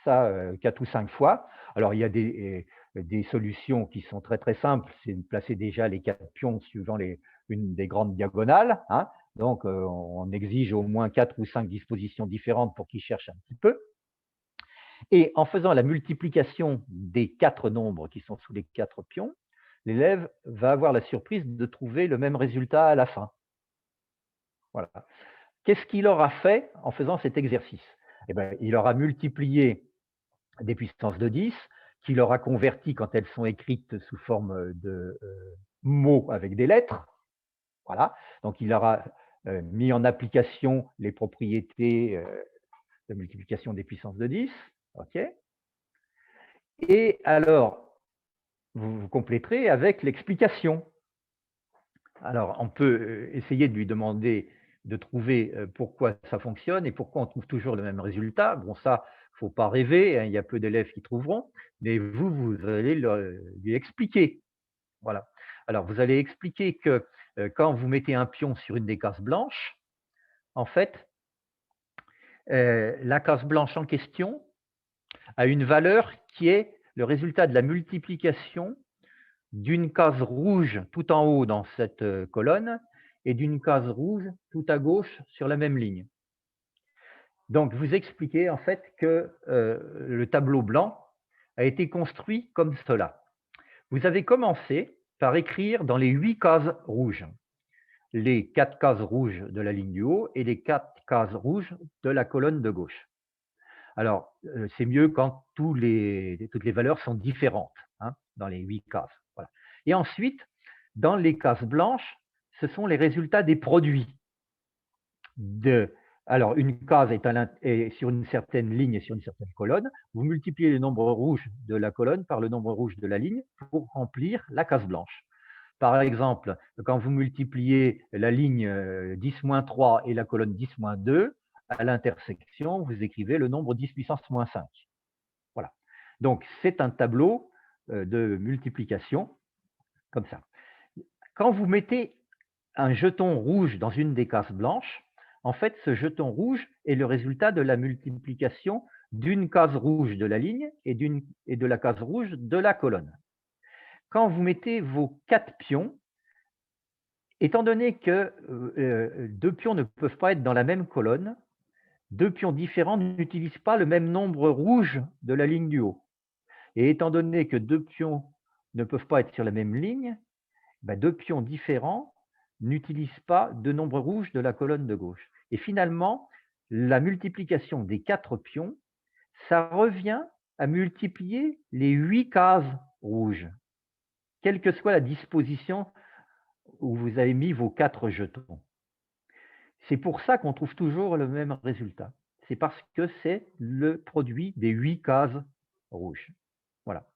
ça 4 ou 5 fois. Alors, il y a des solutions qui sont très très simples, c'est de placer déjà les 4 pions suivant une des grandes diagonales, hein, Donc, on exige au moins 4 ou 5 dispositions différentes pour qu'ils cherchent un petit peu. Et en faisant la multiplication des 4 nombres qui sont sous les 4 pions, l'élève va avoir la surprise de trouver le même résultat à la fin. Voilà. Qu'est-ce qu'il aura fait en faisant cet exercice? Eh bien, il aura multiplié des puissances de 10, qu'il aura converti quand elles sont écrites sous forme de mots avec des lettres. Voilà. Donc, il aura mis en application les propriétés de multiplication des puissances de 10. OK. Et alors, vous compléterez avec l'explication. Alors, on peut essayer de lui demander de trouver pourquoi ça fonctionne et pourquoi on trouve toujours le même résultat. Bon, ça, il ne faut pas rêver, hein, il y a peu d'élèves qui trouveront, mais vous allez lui expliquer. Voilà. Alors, vous allez expliquer que quand vous mettez un pion sur une des cases blanches, en fait, la case blanche en question a une valeur qui est le résultat de la multiplication d'une case rouge tout en haut dans cette colonne et d'une case rouge tout à gauche sur la même ligne. Donc, vous expliquez en fait que le tableau blanc a été construit comme cela. Vous avez commencé par écrire dans les 8 cases rouges, les 4 cases rouges de la ligne du haut et les 4 cases rouges de la colonne de gauche. Alors, c'est mieux quand toutes les valeurs sont différentes, hein, dans les 8 cases. Voilà. Et ensuite, dans les cases blanches, ce sont les résultats des produits. Alors, une case est sur une certaine ligne et sur une certaine colonne. Vous multipliez le nombre rouge de la colonne par le nombre rouge de la ligne pour remplir la case blanche. Par exemple, quand vous multipliez la ligne 10-3 et la colonne 10-2, à l'intersection, vous écrivez le nombre 10 puissance moins 5. Voilà. Donc, c'est un tableau de multiplication comme ça. Quand vous mettez un jeton rouge dans une des cases blanches, en fait, ce jeton rouge est le résultat de la multiplication d'une case rouge de la ligne et de la case rouge de la colonne. Quand vous mettez vos 4 pions, étant donné que 2 pions ne peuvent pas être dans la même colonne, 2 pions différents n'utilisent pas le même nombre rouge de la ligne du haut. Et étant donné que 2 pions ne peuvent pas être sur la même ligne, 2 pions différents n'utilisent pas de nombre rouge de la colonne de gauche. Et finalement, la multiplication des 4 pions, ça revient à multiplier les 8 cases rouges, quelle que soit la disposition où vous avez mis vos 4 jetons. C'est pour ça qu'on trouve toujours le même résultat. C'est parce que c'est le produit des 8 cases rouges. Voilà.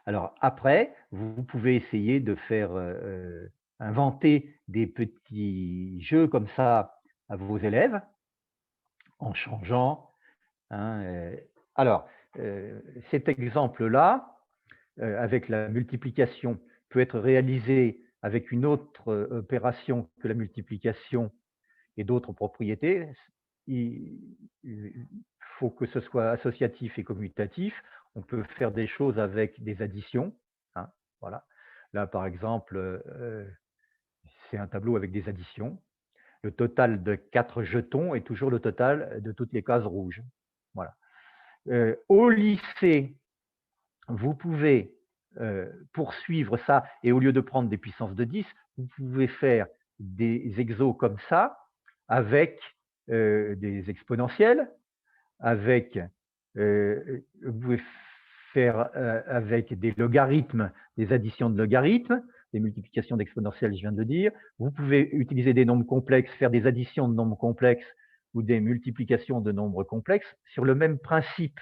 Alors après, vous pouvez essayer de faire inventer des petits jeux comme ça à vos élèves en changeant. Hein, alors, cet exemple-là, avec la multiplication, peut être réalisé avec une autre opération que la multiplication et d'autres propriétés. Il faut que ce soit associatif et commutatif. On peut faire des choses avec des additions. Hein, voilà. Là, par exemple, c'est un tableau avec des additions. Le total de 4 jetons est toujours le total de toutes les cases rouges. Voilà. Au lycée, vous pouvez poursuivre ça, et au lieu de prendre des puissances de 10, vous pouvez faire des exos comme ça, avec des exponentielles, avec, vous pouvez faire avec des logarithmes, des additions de logarithmes, des multiplications d'exponentielles, je viens de le dire. Vous pouvez utiliser des nombres complexes, faire des additions de nombres complexes ou des multiplications de nombres complexes sur le même principe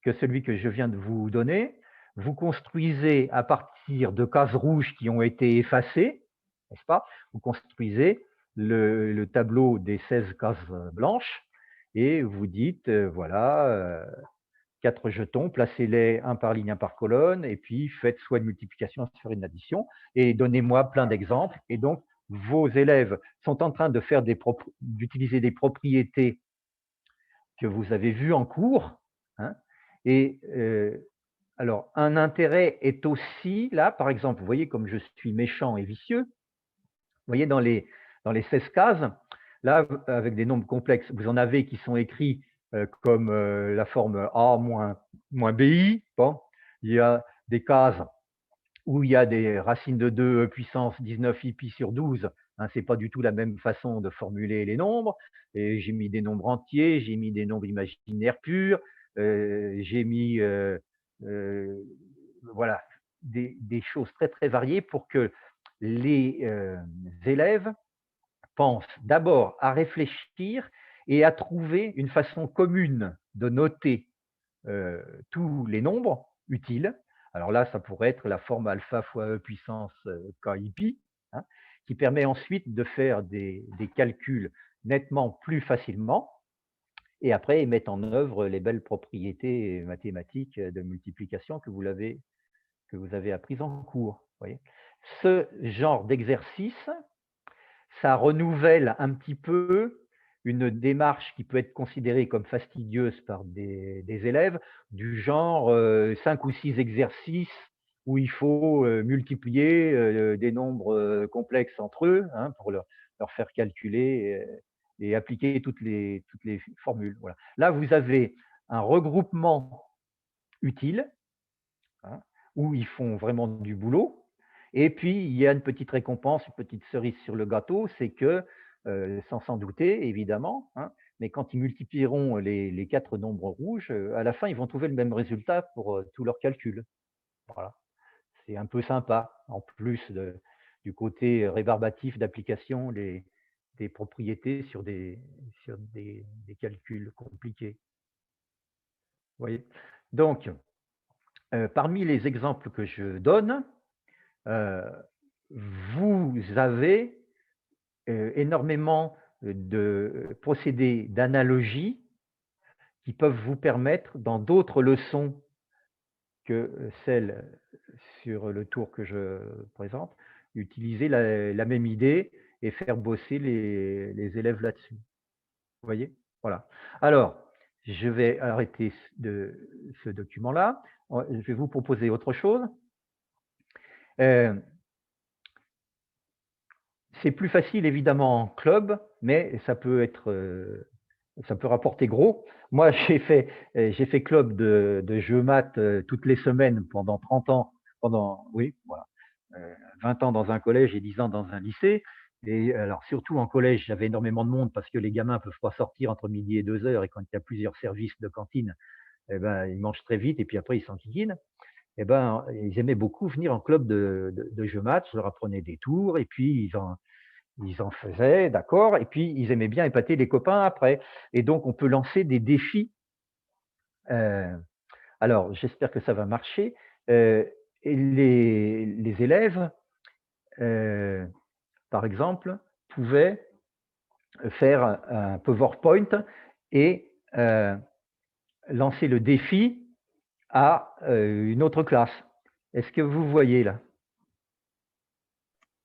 que celui que je viens de vous donner. Vous construisez à partir de cases rouges qui ont été effacées, n'est-ce pas? Vous construisez le tableau des 16 cases blanches et vous dites, voilà, 4 jetons, placez-les un par ligne, un par colonne, et puis faites soit une multiplication, soit une addition, et donnez-moi plein d'exemples. Et donc, vos élèves sont en train de faire d'utiliser des propriétés que vous avez vues en cours, hein, et alors, un intérêt est aussi là, par exemple, vous voyez comme je suis méchant et vicieux, vous voyez dans dans les 16 cases. Là, avec des nombres complexes, vous en avez qui sont écrits comme la forme A moins BI. Bon, il y a des cases où il y a des racines de 2 puissance 19 pi sur 12. Hein, c'est pas du tout la même façon de formuler les nombres. Et j'ai mis des nombres entiers, j'ai mis des nombres imaginaires purs, j'ai mis voilà, des choses très très variées pour que les élèves pensent d'abord à réfléchir et à trouver une façon commune de noter tous les nombres utiles. Alors là, ça pourrait être la forme alpha fois e puissance ki pi, hein, qui permet ensuite de faire des calculs nettement plus facilement. Et après, ils mettent en œuvre les belles propriétés mathématiques de multiplication que vous avez apprises en cours. Voyez. Ce genre d'exercice, ça renouvelle un petit peu une démarche qui peut être considérée comme fastidieuse par des élèves, du genre 5 ou 6 exercices où il faut multiplier des nombres complexes entre eux, hein, pour leur faire calculer et appliquer toutes les formules. Voilà. Là, vous avez un regroupement utile, hein, où ils font vraiment du boulot. Et puis, il y a une petite récompense, une petite cerise sur le gâteau, c'est que, sans s'en douter, évidemment, hein, mais quand ils multiplieront les 4 nombres rouges, à la fin, ils vont trouver le même résultat pour tous leurs calculs. Voilà. C'est un peu sympa, en plus du côté rébarbatif d'application des propriétés sur des calculs compliqués. Vous voyez. Donc, parmi les exemples que je donne, vous avez énormément de procédés d'analogie qui peuvent vous permettre, dans d'autres leçons que celles sur le tour que je présente, d'utiliser la même idée et faire bosser les élèves là-dessus. Vous voyez? Voilà. Alors, je vais arrêter ce document-là. Je vais vous proposer autre chose. C'est plus facile évidemment en club, mais ça peut rapporter gros. Moi, j'ai fait club de jeux maths toutes les semaines pendant 30 ans, oui, voilà, 20 ans dans un collège et 10 ans dans un lycée. Et alors, surtout en collège, j'avais énormément de monde parce que les gamins ne peuvent pas sortir entre midi et 2 heures, et quand il y a plusieurs services de cantine, eh ben, ils mangent très vite et puis après, ils s'enquiquinent. Eh ben, ils aimaient beaucoup venir en club de jeux maths. Je leur apprenais des tours et puis ils en faisaient, d'accord, et puis ils aimaient bien épater les copains après. Et donc, on peut lancer des défis. Alors, j'espère que ça va marcher. Et les élèves, par exemple, pouvaient faire un PowerPoint et lancer le défi à une autre classe. Est-ce que vous voyez là?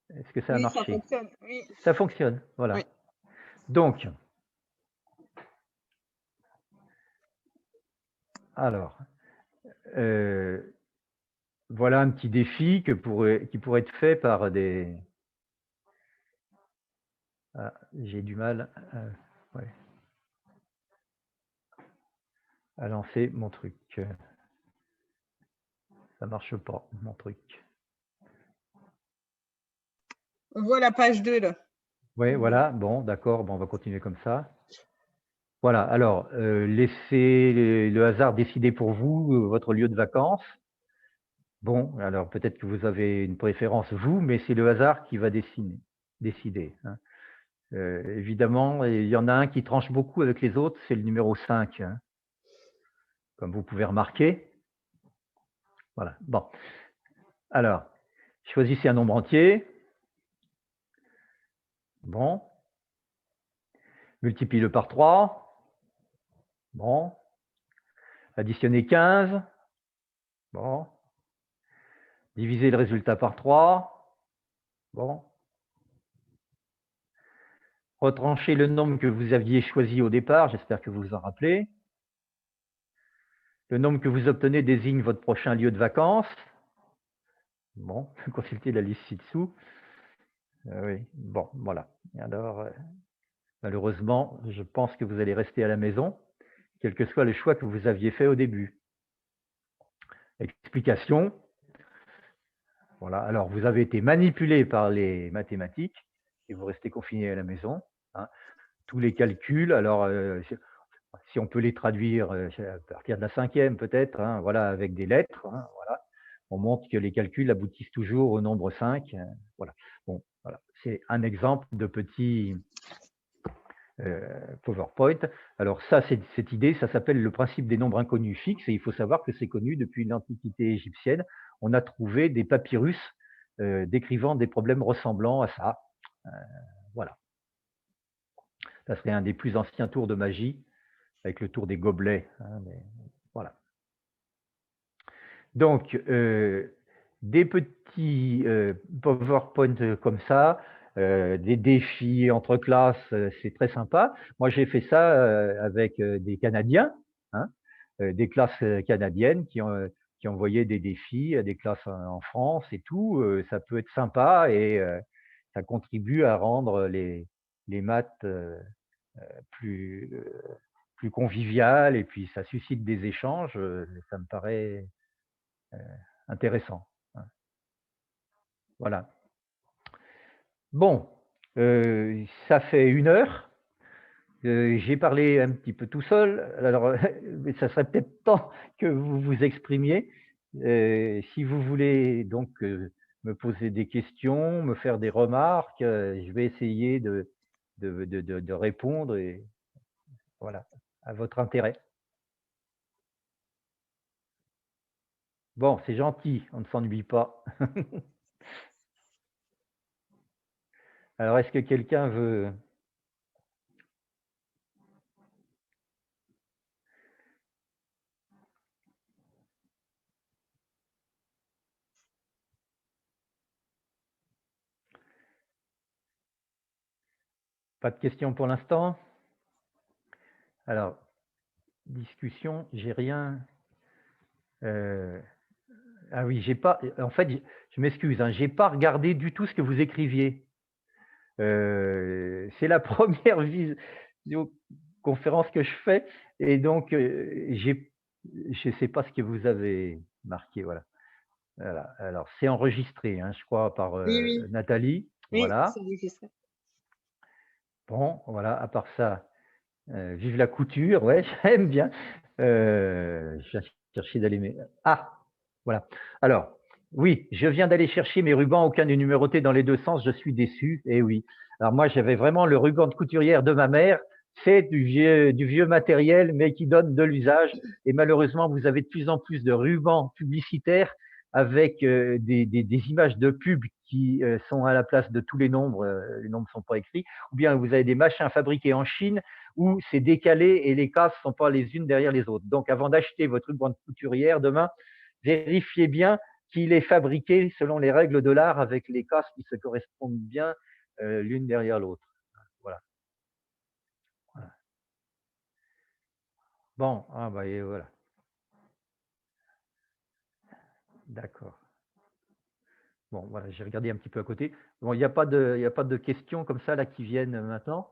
Est-ce que ça a marché? Ça fonctionne, oui. Ça fonctionne, voilà. Oui. Donc, alors, voilà un petit défi qui pourrait être fait par des… Ah, j'ai du mal ouais, à lancer mon truc. Ça marche pas, mon truc. On voit la page 2 là. Oui, voilà, bon, d'accord, bon, on va continuer comme ça. Voilà, alors, laissez le hasard décider pour vous votre lieu de vacances. Bon, alors peut-être que vous avez une préférence, vous, mais c'est le hasard qui va décider. Hein. Évidemment, il y en a un qui tranche beaucoup avec les autres, c'est le numéro 5, hein, comme vous pouvez remarquer. Voilà, bon. Alors, choisissez un nombre entier. Bon. Multipliez-le par 3. Bon. Additionnez 15. Bon. Divisez le résultat par 3. Bon. Retranchez le nombre que vous aviez choisi au départ, j'espère que vous vous en rappelez. Le nombre que vous obtenez désigne votre prochain lieu de vacances. Bon, consultez la liste ci-dessous. Oui, bon, voilà. Alors, malheureusement, je pense que vous allez rester à la maison, quel que soit le choix que vous aviez fait au début. Explication. Voilà. Alors, vous avez été manipulé par les mathématiques et vous restez confiné à la maison. Hein. Tous les calculs, alors, si on peut les traduire à partir de la 5e peut-être, hein, voilà, avec des lettres, hein, voilà. On montre que les calculs aboutissent toujours au nombre 5. Voilà. Bon, voilà. C'est un exemple de petit PowerPoint. Alors ça, cette idée, ça s'appelle le principe des nombres inconnus fixes, et il faut savoir que c'est connu depuis l'Antiquité égyptienne. On a trouvé des papyrus décrivant des problèmes ressemblant à ça. Voilà. Ça serait un des plus anciens tours de magie, avec le tour des gobelets. Hein, mais voilà. Donc, des petits PowerPoint comme ça, des défis entre classes, c'est très sympa. Moi, j'ai fait ça avec des Canadiens, hein, des classes canadiennes qui envoyaient des défis à des classes en France et tout. Ça peut être sympa et ça contribue à rendre les maths plus, plus conviviales, et puis ça suscite des échanges. Ça me paraît intéressant. Voilà. Bon, ça fait 1 heure. J'ai parlé un petit peu tout seul. Alors, ça serait peut-être temps que vous vous exprimiez. Si vous voulez donc me poser des questions, me faire des remarques, je vais essayer de répondre, et voilà, à votre intérêt. Bon, c'est gentil, on ne s'ennuie pas. Alors, est-ce que quelqu'un veut... Pas de questions pour l'instant? Alors, discussion, j'ai rien. Ah oui, j'ai pas. En fait, je m'excuse, hein, j'ai pas regardé du tout ce que vous écriviez. C'est la première visioconférence que je fais, et donc je sais pas ce que vous avez marqué. Voilà. Voilà. Alors, c'est enregistré, hein, je crois, par Oui, Nathalie. oui, Voilà. c'est enregistré. Bon, voilà. À part ça, vive la couture. Ouais, j'aime bien. Je vais chercher d'aller. Ah, voilà. Alors, oui, je viens d'aller chercher mes rubans, aucun n'est numéroté dans les 2 sens, je suis déçu. Eh oui. Alors moi, j'avais vraiment le ruban de couturière de ma mère. C'est du vieux matériel, mais qui donne de l'usage. Et malheureusement, vous avez de plus en plus de rubans publicitaires avec des images de pub qui sont à la place de tous les nombres ne sont pas écrits. Ou bien vous avez des machins fabriqués en Chine où c'est décalé et les cases ne sont pas les unes derrière les autres. Donc, avant d'acheter votre ruban de couturière demain, vérifiez bien qu'il est fabriqué selon les règles de l'art, avec les cases qui se correspondent bien l'une derrière l'autre. Voilà. Voilà. Bon, ah bah et voilà. D'accord. Bon, voilà, j'ai regardé un petit peu à côté. Bon, il n'y a pas de questions comme ça là qui viennent maintenant.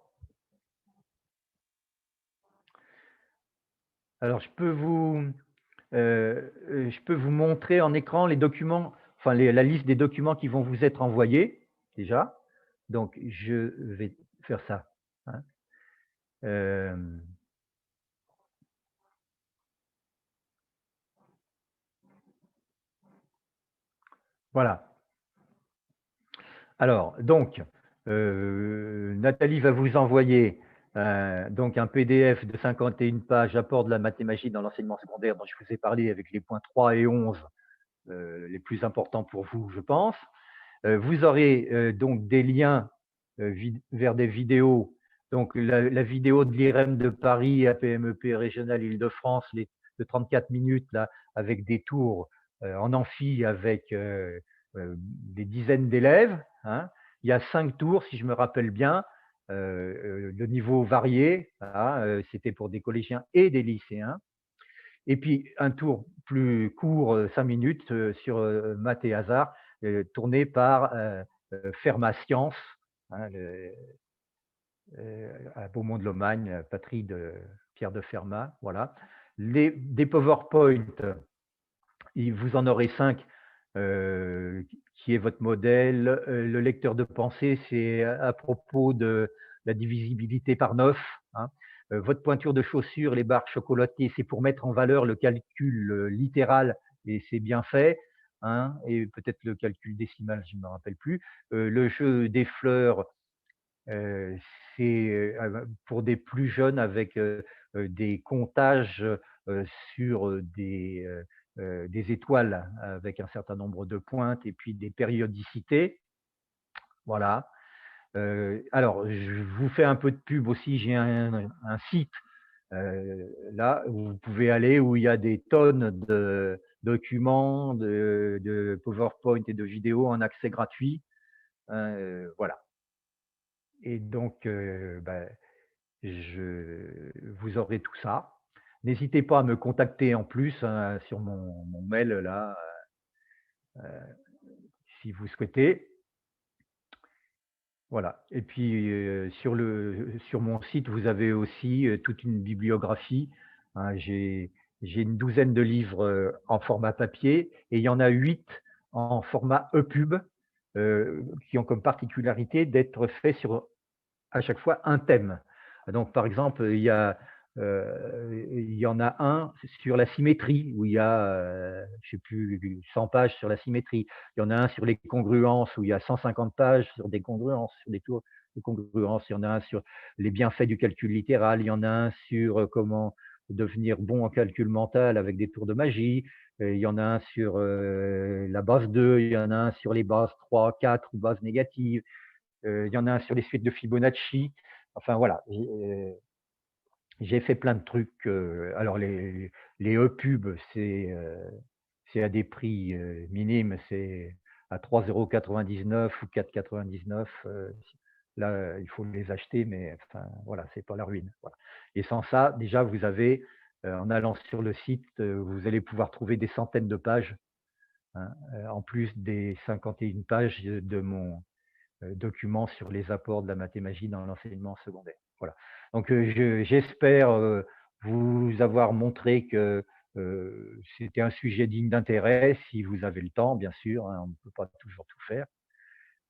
Alors, je peux vous montrer en écran les documents, enfin la liste des documents qui vont vous être envoyés déjà. Donc, je vais faire ça. Hein. Voilà. Alors, donc, Nathalie va vous envoyer donc un PDF de 51 pages, apport de la mathémagie dans l'enseignement secondaire, dont je vous ai parlé, avec les points 3 et 11 les plus importants pour vous, je pense. Vous aurez donc des liens vers des vidéos. Donc, la vidéo de l'IREM de Paris, APMEP régional Île-de-France, de 34 minutes, là, avec des tours en amphi avec des dizaines d'élèves. Hein. Il y a 5 tours, si je me rappelle bien, de niveau varié. Hein, c'était pour des collégiens et des lycéens. Et puis, un tour plus court, 5 minutes, sur maths et hasard, tourné par Fermat Sciences, hein, à Beaumont-de-Lomagne, patrie de Pierre de Fermat. Voilà. Des PowerPoint, vous en aurez 5 qui est votre modèle. Le lecteur de pensée, c'est à propos de la divisibilité par 9. Hein. Votre pointure de chaussure, les barres chocolatées, c'est pour mettre en valeur le calcul littéral, et c'est bien fait. Hein, et peut-être le calcul décimal, je ne me rappelle plus. Le jeu des fleurs, c'est pour des plus jeunes avec des comptages sur des étoiles avec un certain nombre de pointes et puis des périodicités. Voilà. Alors, je vous fais un peu de pub aussi. J'ai un site là où vous pouvez aller, où il y a des tonnes de documents, de PowerPoint et de vidéos en accès gratuit. Voilà. Et donc, vous aurez tout ça. N'hésitez pas à me contacter en plus hein, sur mon mail là, si vous souhaitez. Voilà. Et puis sur mon site, vous avez aussi toute une bibliographie. Hein, j'ai une douzaine de livres en format papier et il y en a 8 en format EPUB qui ont comme particularité d'être faits sur à chaque fois un thème. Donc, par exemple, il y en a un sur la symétrie, où il y a, je sais plus, 100 pages sur la symétrie. Il y en a un sur les congruences, où il y a 150 pages sur des congruences, sur des tours de congruence. Il y en a un sur les bienfaits du calcul littéral. Il y en a un sur comment devenir bon en calcul mental avec des tours de magie. Il y en a un sur la base 2, il y en a un sur les bases 3, 4 ou bases négatives. Il y en a un sur les suites de Fibonacci. Enfin voilà, j'ai fait plein de trucs. Alors les EPUB, c'est à des prix minimes, c'est à 3,99 € ou 4,99 €. Là, il faut les acheter, mais enfin voilà, c'est pas la ruine. Voilà. Et sans ça, déjà, vous avez, en allant sur le site, vous allez pouvoir trouver des centaines de pages, hein, en plus des 51 pages de mon document sur les apports de la mathémagie dans l'enseignement secondaire. Voilà. Donc, j'espère vous avoir montré que c'était un sujet digne d'intérêt, si vous avez le temps, bien sûr, hein, on ne peut pas toujours tout faire.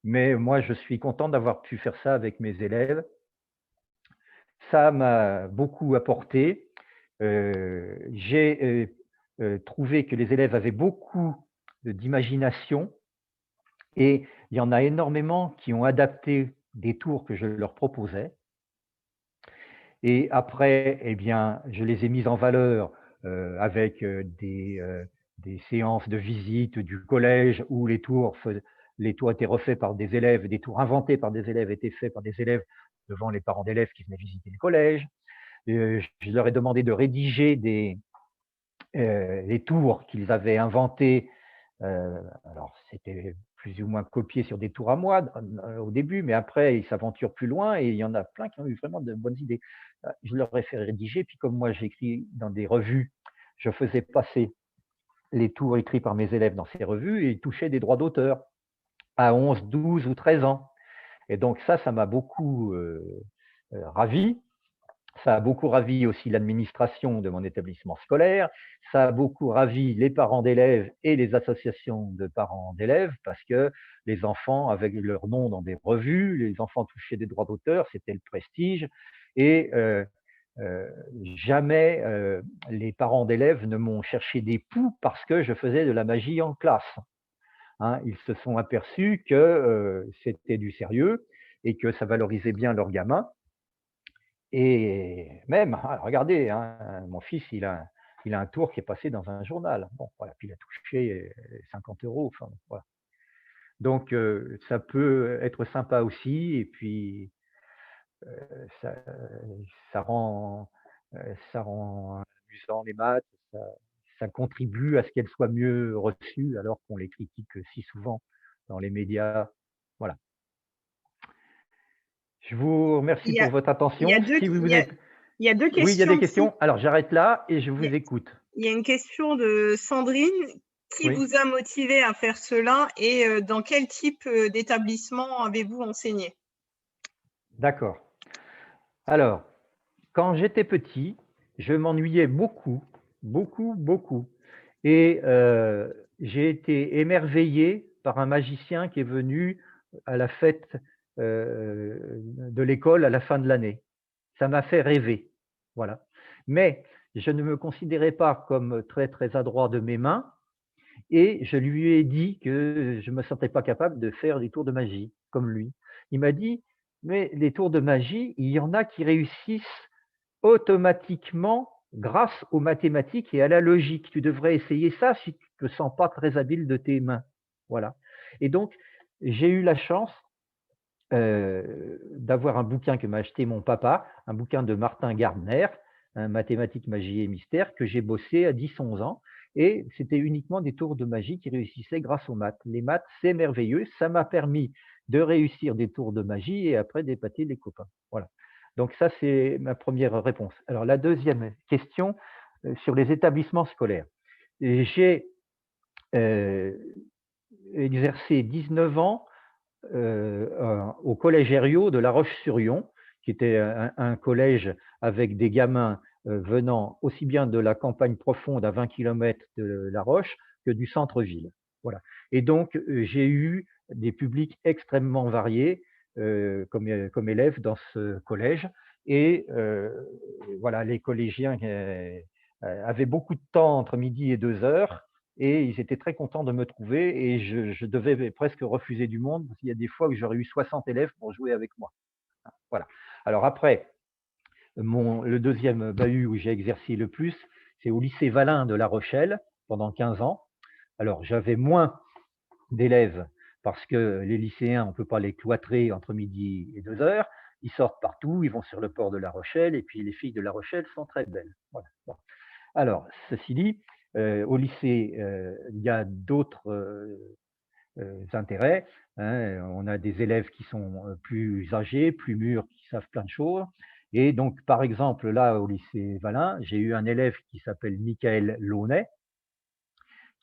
Mais moi, je suis content d'avoir pu faire ça avec mes élèves. Ça m'a beaucoup apporté. J'ai trouvé que les élèves avaient beaucoup d'imagination et il y en a énormément qui ont adapté des tours que je leur proposais. Et après, eh bien, je les ai mises en valeur avec des séances de visite du collège où les tours étaient refaits par des élèves, des tours inventés par des élèves étaient faits par des élèves devant les parents d'élèves qui venaient visiter le collège. Je leur ai demandé de rédiger les tours qu'ils avaient inventés. Alors, c'était plus ou moins copié sur des tours à moi au début, mais après, ils s'aventurent plus loin et il y en a plein qui ont eu vraiment de bonnes idées. Je leur ai fait rédiger, puis comme moi j'écris dans des revues, je faisais passer les tours écrits par mes élèves dans ces revues et ils touchaient des droits d'auteur à 11, 12 ou 13 ans. Et donc ça m'a beaucoup ravi. Ça a beaucoup ravi aussi l'administration de mon établissement scolaire. Ça a beaucoup ravi les parents d'élèves et les associations de parents d'élèves parce que les enfants, avec leur nom dans des revues, les enfants touchaient des droits d'auteur, c'était le prestige. Et jamais les parents d'élèves ne m'ont cherché des poux parce que je faisais de la magie en classe. Hein, ils se sont aperçus que c'était du sérieux et que ça valorisait bien leurs gamins. Et même, regardez, hein, mon fils, il a un tour qui est passé dans un journal. Bon, voilà, puis il a touché 50 €. Enfin, voilà. Donc, ça peut être sympa aussi. Et puis, ça, ça rend amusant les maths. Ça contribue à ce qu'elles soient mieux reçues alors qu'on les critique si souvent dans les médias. Voilà. Je vous remercie Il y pour a, votre il y a attention. deux, Si vous il y a, êtes il y a deux Oui, il y a des questions aussi. questions. Alors, j'arrête là et je vous Il y a, écoute. il y a une question de Sandrine Qui vous a motivé à faire cela et dans quel type d'établissement avez-vous enseigné? D'accord. Alors, quand j'étais petit, je m'ennuyais beaucoup, beaucoup, beaucoup. Et j'ai été émerveillé par un magicien qui est venu à la fête de l'école à la fin de l'année. Ça m'a fait rêver, voilà. Mais je ne me considérais pas comme très, très adroit de mes mains et je lui ai dit que je me sentais pas capable de faire des tours de magie comme lui. Il m'a dit: «Mais les tours de magie, il y en a qui réussissent automatiquement grâce aux mathématiques et à la logique. Tu devrais essayer ça si tu te sens pas très habile de tes mains». Voilà. Et donc j'ai eu la chance, d'avoir un bouquin que m'a acheté mon papa, un bouquin de Martin Gardner, hein, Mathématiques, magie et mystère, que j'ai bossé à 10-11 ans et c'était uniquement des tours de magie qui réussissaient grâce aux maths. Les maths, c'est merveilleux, ça m'a permis de réussir des tours de magie et après d'épater les copains. Voilà. Donc ça, c'est ma première réponse. Alors la deuxième question, sur les établissements scolaires. J'ai, heu, exercé 19 ans au collège Herriot de La Roche-sur-Yon, qui était un collège avec des gamins venant aussi bien de la campagne profonde à 20 kilomètres de La Roche que du centre-ville. Voilà. Et donc, j'ai eu des publics extrêmement variés comme élèves dans ce collège. Et voilà, les collégiens avaient beaucoup de temps entre midi et 2 heures et ils étaient très contents de me trouver et je devais presque refuser du monde parce qu'il y a des fois où j'aurais eu 60 élèves pour jouer avec moi. Voilà. Alors après, le deuxième bahut où j'ai exercé le plus, c'est au lycée Valin de La Rochelle pendant 15 ans. Alors j'avais moins d'élèves parce que les lycéens, on ne peut pas les cloîtrer entre midi et 2 heures. Ils sortent partout, ils vont sur le port de La Rochelle et puis les filles de La Rochelle sont très belles. Voilà. Bon. Alors, ceci dit, au lycée, il y a d'autres intérêts, hein. On a des élèves qui sont plus âgés, plus mûrs, qui savent plein de choses. Et donc, par exemple, là, au lycée Valin, j'ai eu un élève qui s'appelle Michael Launay,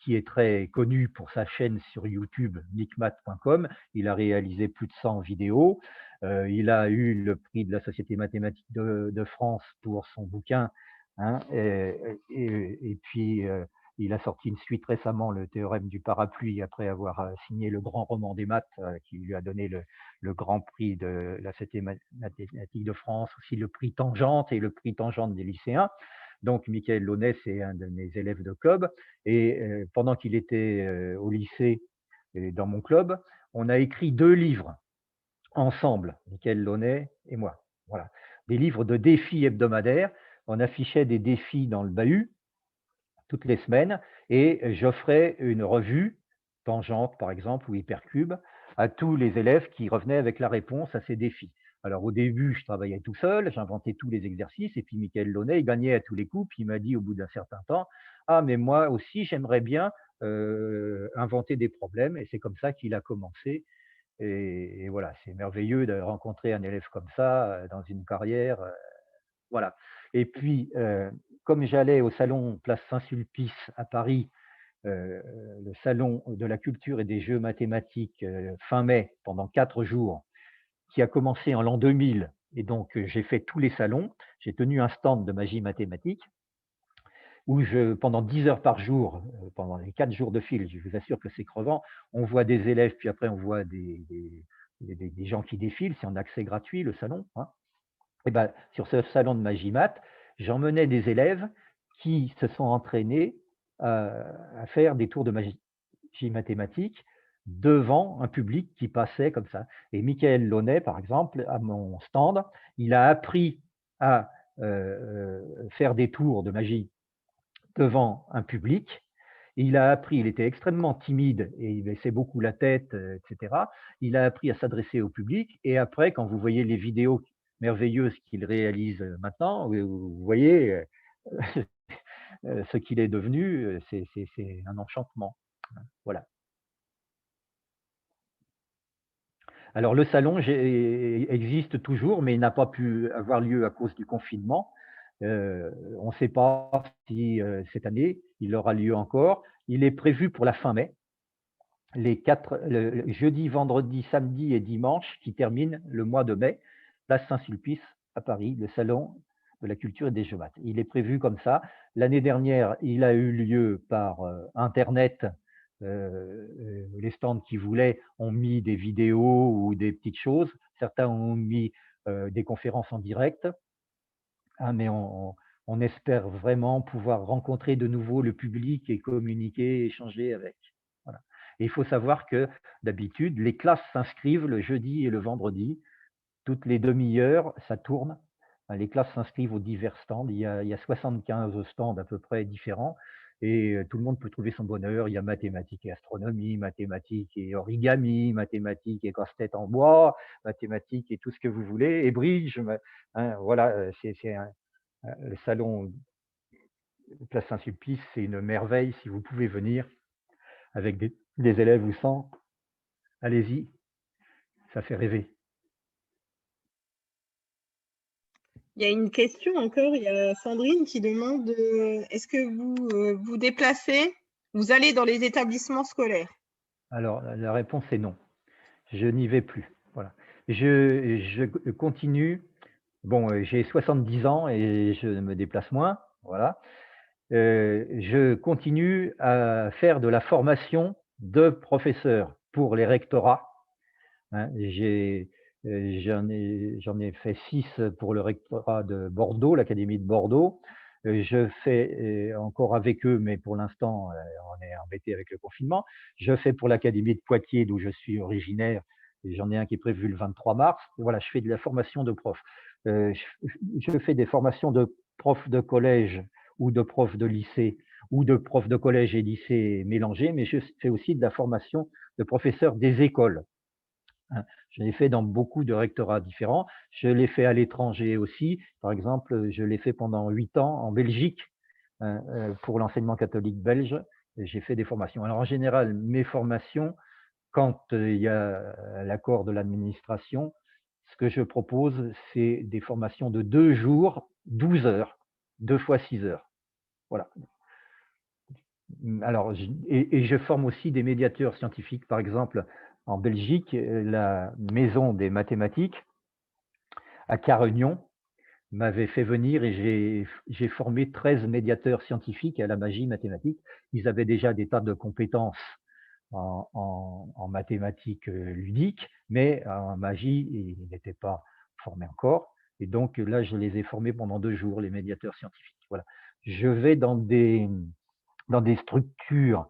qui est très connu pour sa chaîne sur YouTube, micmath.com. Il a réalisé plus de 100 vidéos. Il a eu le prix de la Société mathématique de France pour son bouquin, hein, et puis il a sorti une suite récemment, le théorème du parapluie, après avoir signé le grand roman des maths qui lui a donné le grand prix de la Société mathématique de France, aussi le prix Tangente et le prix Tangente des lycéens. Donc, Michael Launay, c'est un de mes élèves de club. Et pendant qu'il était au lycée et dans mon club, on a écrit 2 livres ensemble, Michael Launay et moi. Voilà. Des livres de défis hebdomadaires. On affichait des défis dans le bahut toutes les semaines et j'offrais une revue, Tangente par exemple, ou Hypercube, à tous les élèves qui revenaient avec la réponse à ces défis. Alors au début, je travaillais tout seul, j'inventais tous les exercices et puis Michael Launay, il gagnait à tous les coups, puis il m'a dit au bout d'un certain temps: «Ah mais moi aussi j'aimerais bien inventer des problèmes» et c'est comme ça qu'il a commencé et voilà, c'est merveilleux de rencontrer un élève comme ça dans une carrière, voilà. Et puis, comme j'allais au salon Place Saint-Sulpice à Paris, heu, le salon de la culture et des jeux mathématiques, fin mai, pendant 4 jours, qui a commencé en l'an 2000 et donc j'ai fait tous les salons. J'ai tenu un stand de magie mathématique où pendant 10 heures par jour, pendant les 4 jours de fil, je vous assure que c'est crevant, on voit des élèves, puis après on voit des gens qui défilent, c'est en accès gratuit le salon, hein. Et ben, sur ce salon de magie math, j'emmenais des élèves qui se sont entraînés à faire des tours de magie mathématique devant un public qui passait comme ça. Et Michael Launay, par exemple, à mon stand, il a appris à faire des tours de magie devant un public. Il a appris, il était extrêmement timide et il baissait beaucoup la tête, etc. Il a appris à s'adresser au public et après, quand vous voyez les vidéos merveilleuses qu'il réalise maintenant, vous voyez ce qu'il est devenu, c'est un enchantement. Voilà. Alors le salon existe toujours, mais il n'a pas pu avoir lieu à cause du confinement. On ne sait pas si cette année il aura lieu encore. Il est prévu pour la fin mai, le jeudi, vendredi, samedi et dimanche, qui terminent le mois de mai, place Saint-Sulpice à Paris, le salon de la culture et des jeux maths. Il est prévu comme ça. L'année dernière, il a eu lieu par Internet. Les stands qui voulaient ont mis des vidéos ou des petites choses. Certains ont mis des conférences en direct. Hein, mais on espère vraiment pouvoir rencontrer de nouveau le public et communiquer, échanger avec. Voilà. Et il faut savoir que d'habitude, les classes s'inscrivent le jeudi et le vendredi. Toutes les demi-heures, ça tourne. Les classes s'inscrivent aux divers stands. Il y a 75 stands à peu près différents. Et tout le monde peut trouver son bonheur. Il y a mathématiques et astronomie, mathématiques et origami, mathématiques et casse-tête en bois, mathématiques et tout ce que vous voulez, et bridge. Hein, voilà, c'est le salon Place Saint-Sulpice, c'est une merveille. Si vous pouvez venir avec des élèves ou sans, allez-y, ça fait rêver. Il y a une question encore, il y a Sandrine qui demande est-ce que vous vous déplacez, vous allez dans les établissements scolaires? Alors, la réponse est non. Je n'y vais plus. Voilà. Je continue. Bon, j'ai 70 ans et je me déplace moins. Voilà. Je continue à faire de la formation de professeurs pour les rectorats. Hein, j'en ai fait 6 pour le rectorat de Bordeaux, l'Académie de Bordeaux. Je fais encore avec eux, mais pour l'instant, on est embêté avec le confinement. Je fais pour l'Académie de Poitiers, d'où je suis originaire, et j'en ai un qui est prévu le 23 mars. Voilà, je fais de la formation de profs. Je fais des formations de profs de collège ou de profs de lycée ou de profs de collège et lycée mélangés, mais je fais aussi de la formation de professeurs des écoles. Je l'ai fait dans beaucoup de rectorats différents. Je l'ai fait à l'étranger aussi. Par exemple, je l'ai fait pendant 8 ans en Belgique pour l'enseignement catholique belge. J'ai fait des formations. Alors en général, mes formations, quand il y a l'accord de l'administration, ce que je propose, c'est des formations de 2 jours, 12 heures, 2 fois 6 heures. Voilà. Alors, et je forme aussi des médiateurs scientifiques. Par exemple, en Belgique, la maison des mathématiques à Carignan m'avait fait venir et j'ai formé 13 médiateurs scientifiques à la magie mathématique. Ils avaient déjà des tas de compétences en mathématiques ludiques, mais en magie, ils n'étaient pas formés encore. Et donc là, je les ai formés pendant 2 jours, les médiateurs scientifiques. Voilà. Je vais dans des structures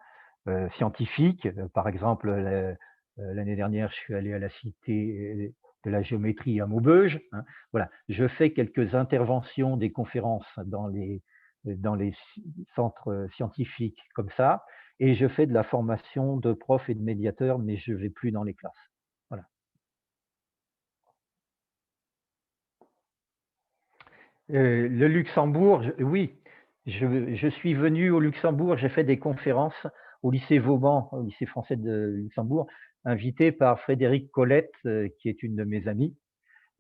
scientifiques. Par exemple, l'année dernière, je suis allé à la Cité de la géométrie à Maubeuge. Hein. Voilà. Je fais quelques interventions, des conférences dans les centres scientifiques comme ça, et je fais de la formation de profs et de médiateurs, mais je ne vais plus dans les classes. Voilà. Le Luxembourg, oui, je suis venu au Luxembourg, j'ai fait des conférences au lycée Vauban, au lycée français de Luxembourg, invité par Frédéric Colette, qui est une de mes amies,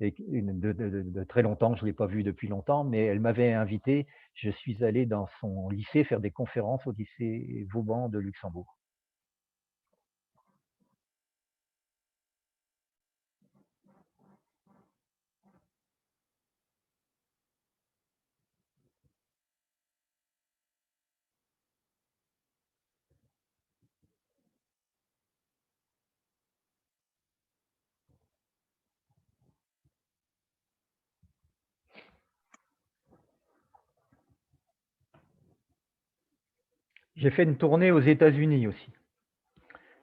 et de très longtemps, je ne l'ai pas vue depuis longtemps, mais elle m'avait invité, je suis allé dans son lycée faire des conférences au lycée Vauban de Luxembourg. J'ai fait une tournée aux États-Unis aussi.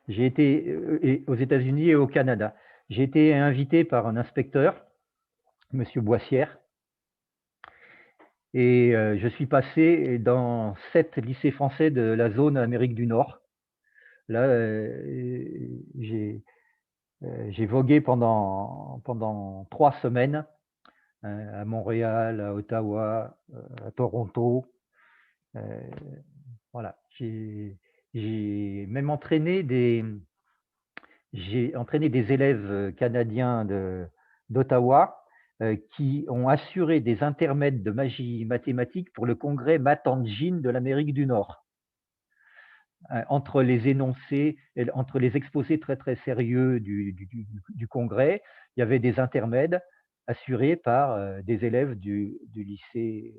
J'ai été aux États-Unis et au Canada. J'ai été invité par un inspecteur, Monsieur Boissière, et je suis passé dans 7 lycées français de la zone Amérique du Nord. Là, j'ai vogué pendant 3 semaines à Montréal, à Ottawa, à Toronto. Voilà, j'ai même entraîné des élèves canadiens d'Ottawa qui ont assuré des intermèdes de magie mathématique pour le congrès Math Engine de l'Amérique du Nord. entre les énoncés, entre les exposés très très sérieux du congrès, il y avait des intermèdes assurés par des élèves du lycée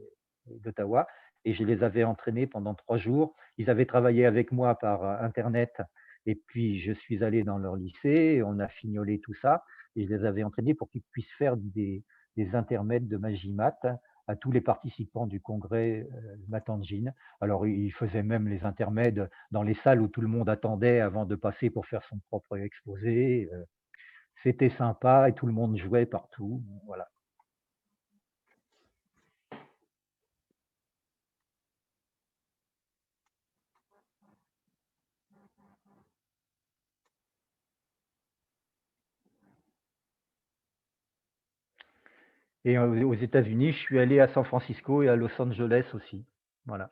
d'Ottawa, et je les avais entraînés pendant 3 jours. Ils avaient travaillé avec moi par Internet, et puis je suis allé dans leur lycée, on a fignolé tout ça, et je les avais entraînés pour qu'ils puissent faire des intermèdes de magie math à tous les participants du congrès Math-Engine. Alors, ils faisaient même les intermèdes dans les salles où tout le monde attendait avant de passer pour faire son propre exposé. C'était sympa et tout le monde jouait partout. Voilà. Et aux États-Unis, je suis allé à San Francisco et à Los Angeles aussi. Voilà.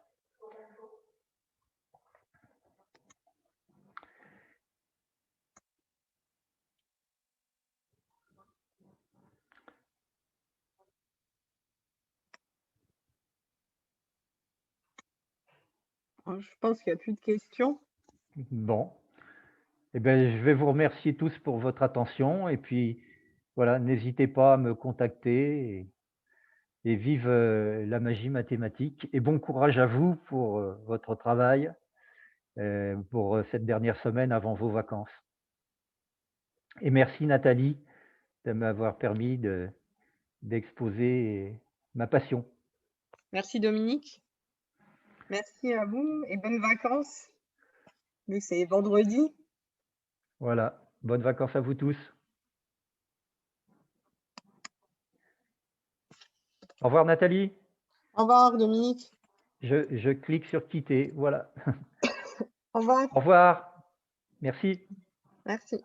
Je pense qu'il n'y a plus de questions. Bon. Eh bien, je vais vous remercier tous pour votre attention. Et puis, voilà, n'hésitez pas à me contacter. Et vive la magie mathématique. Et bon courage à vous pour votre travail, pour cette dernière semaine avant vos vacances. Et merci Nathalie de m'avoir permis d'exposer ma passion. Merci Dominique. Merci à vous et bonnes vacances. Nous, c'est vendredi. Voilà, bonnes vacances à vous tous. Au revoir Nathalie. Au revoir Dominique. Je clique sur quitter, voilà. Au revoir. Au revoir, merci. Merci.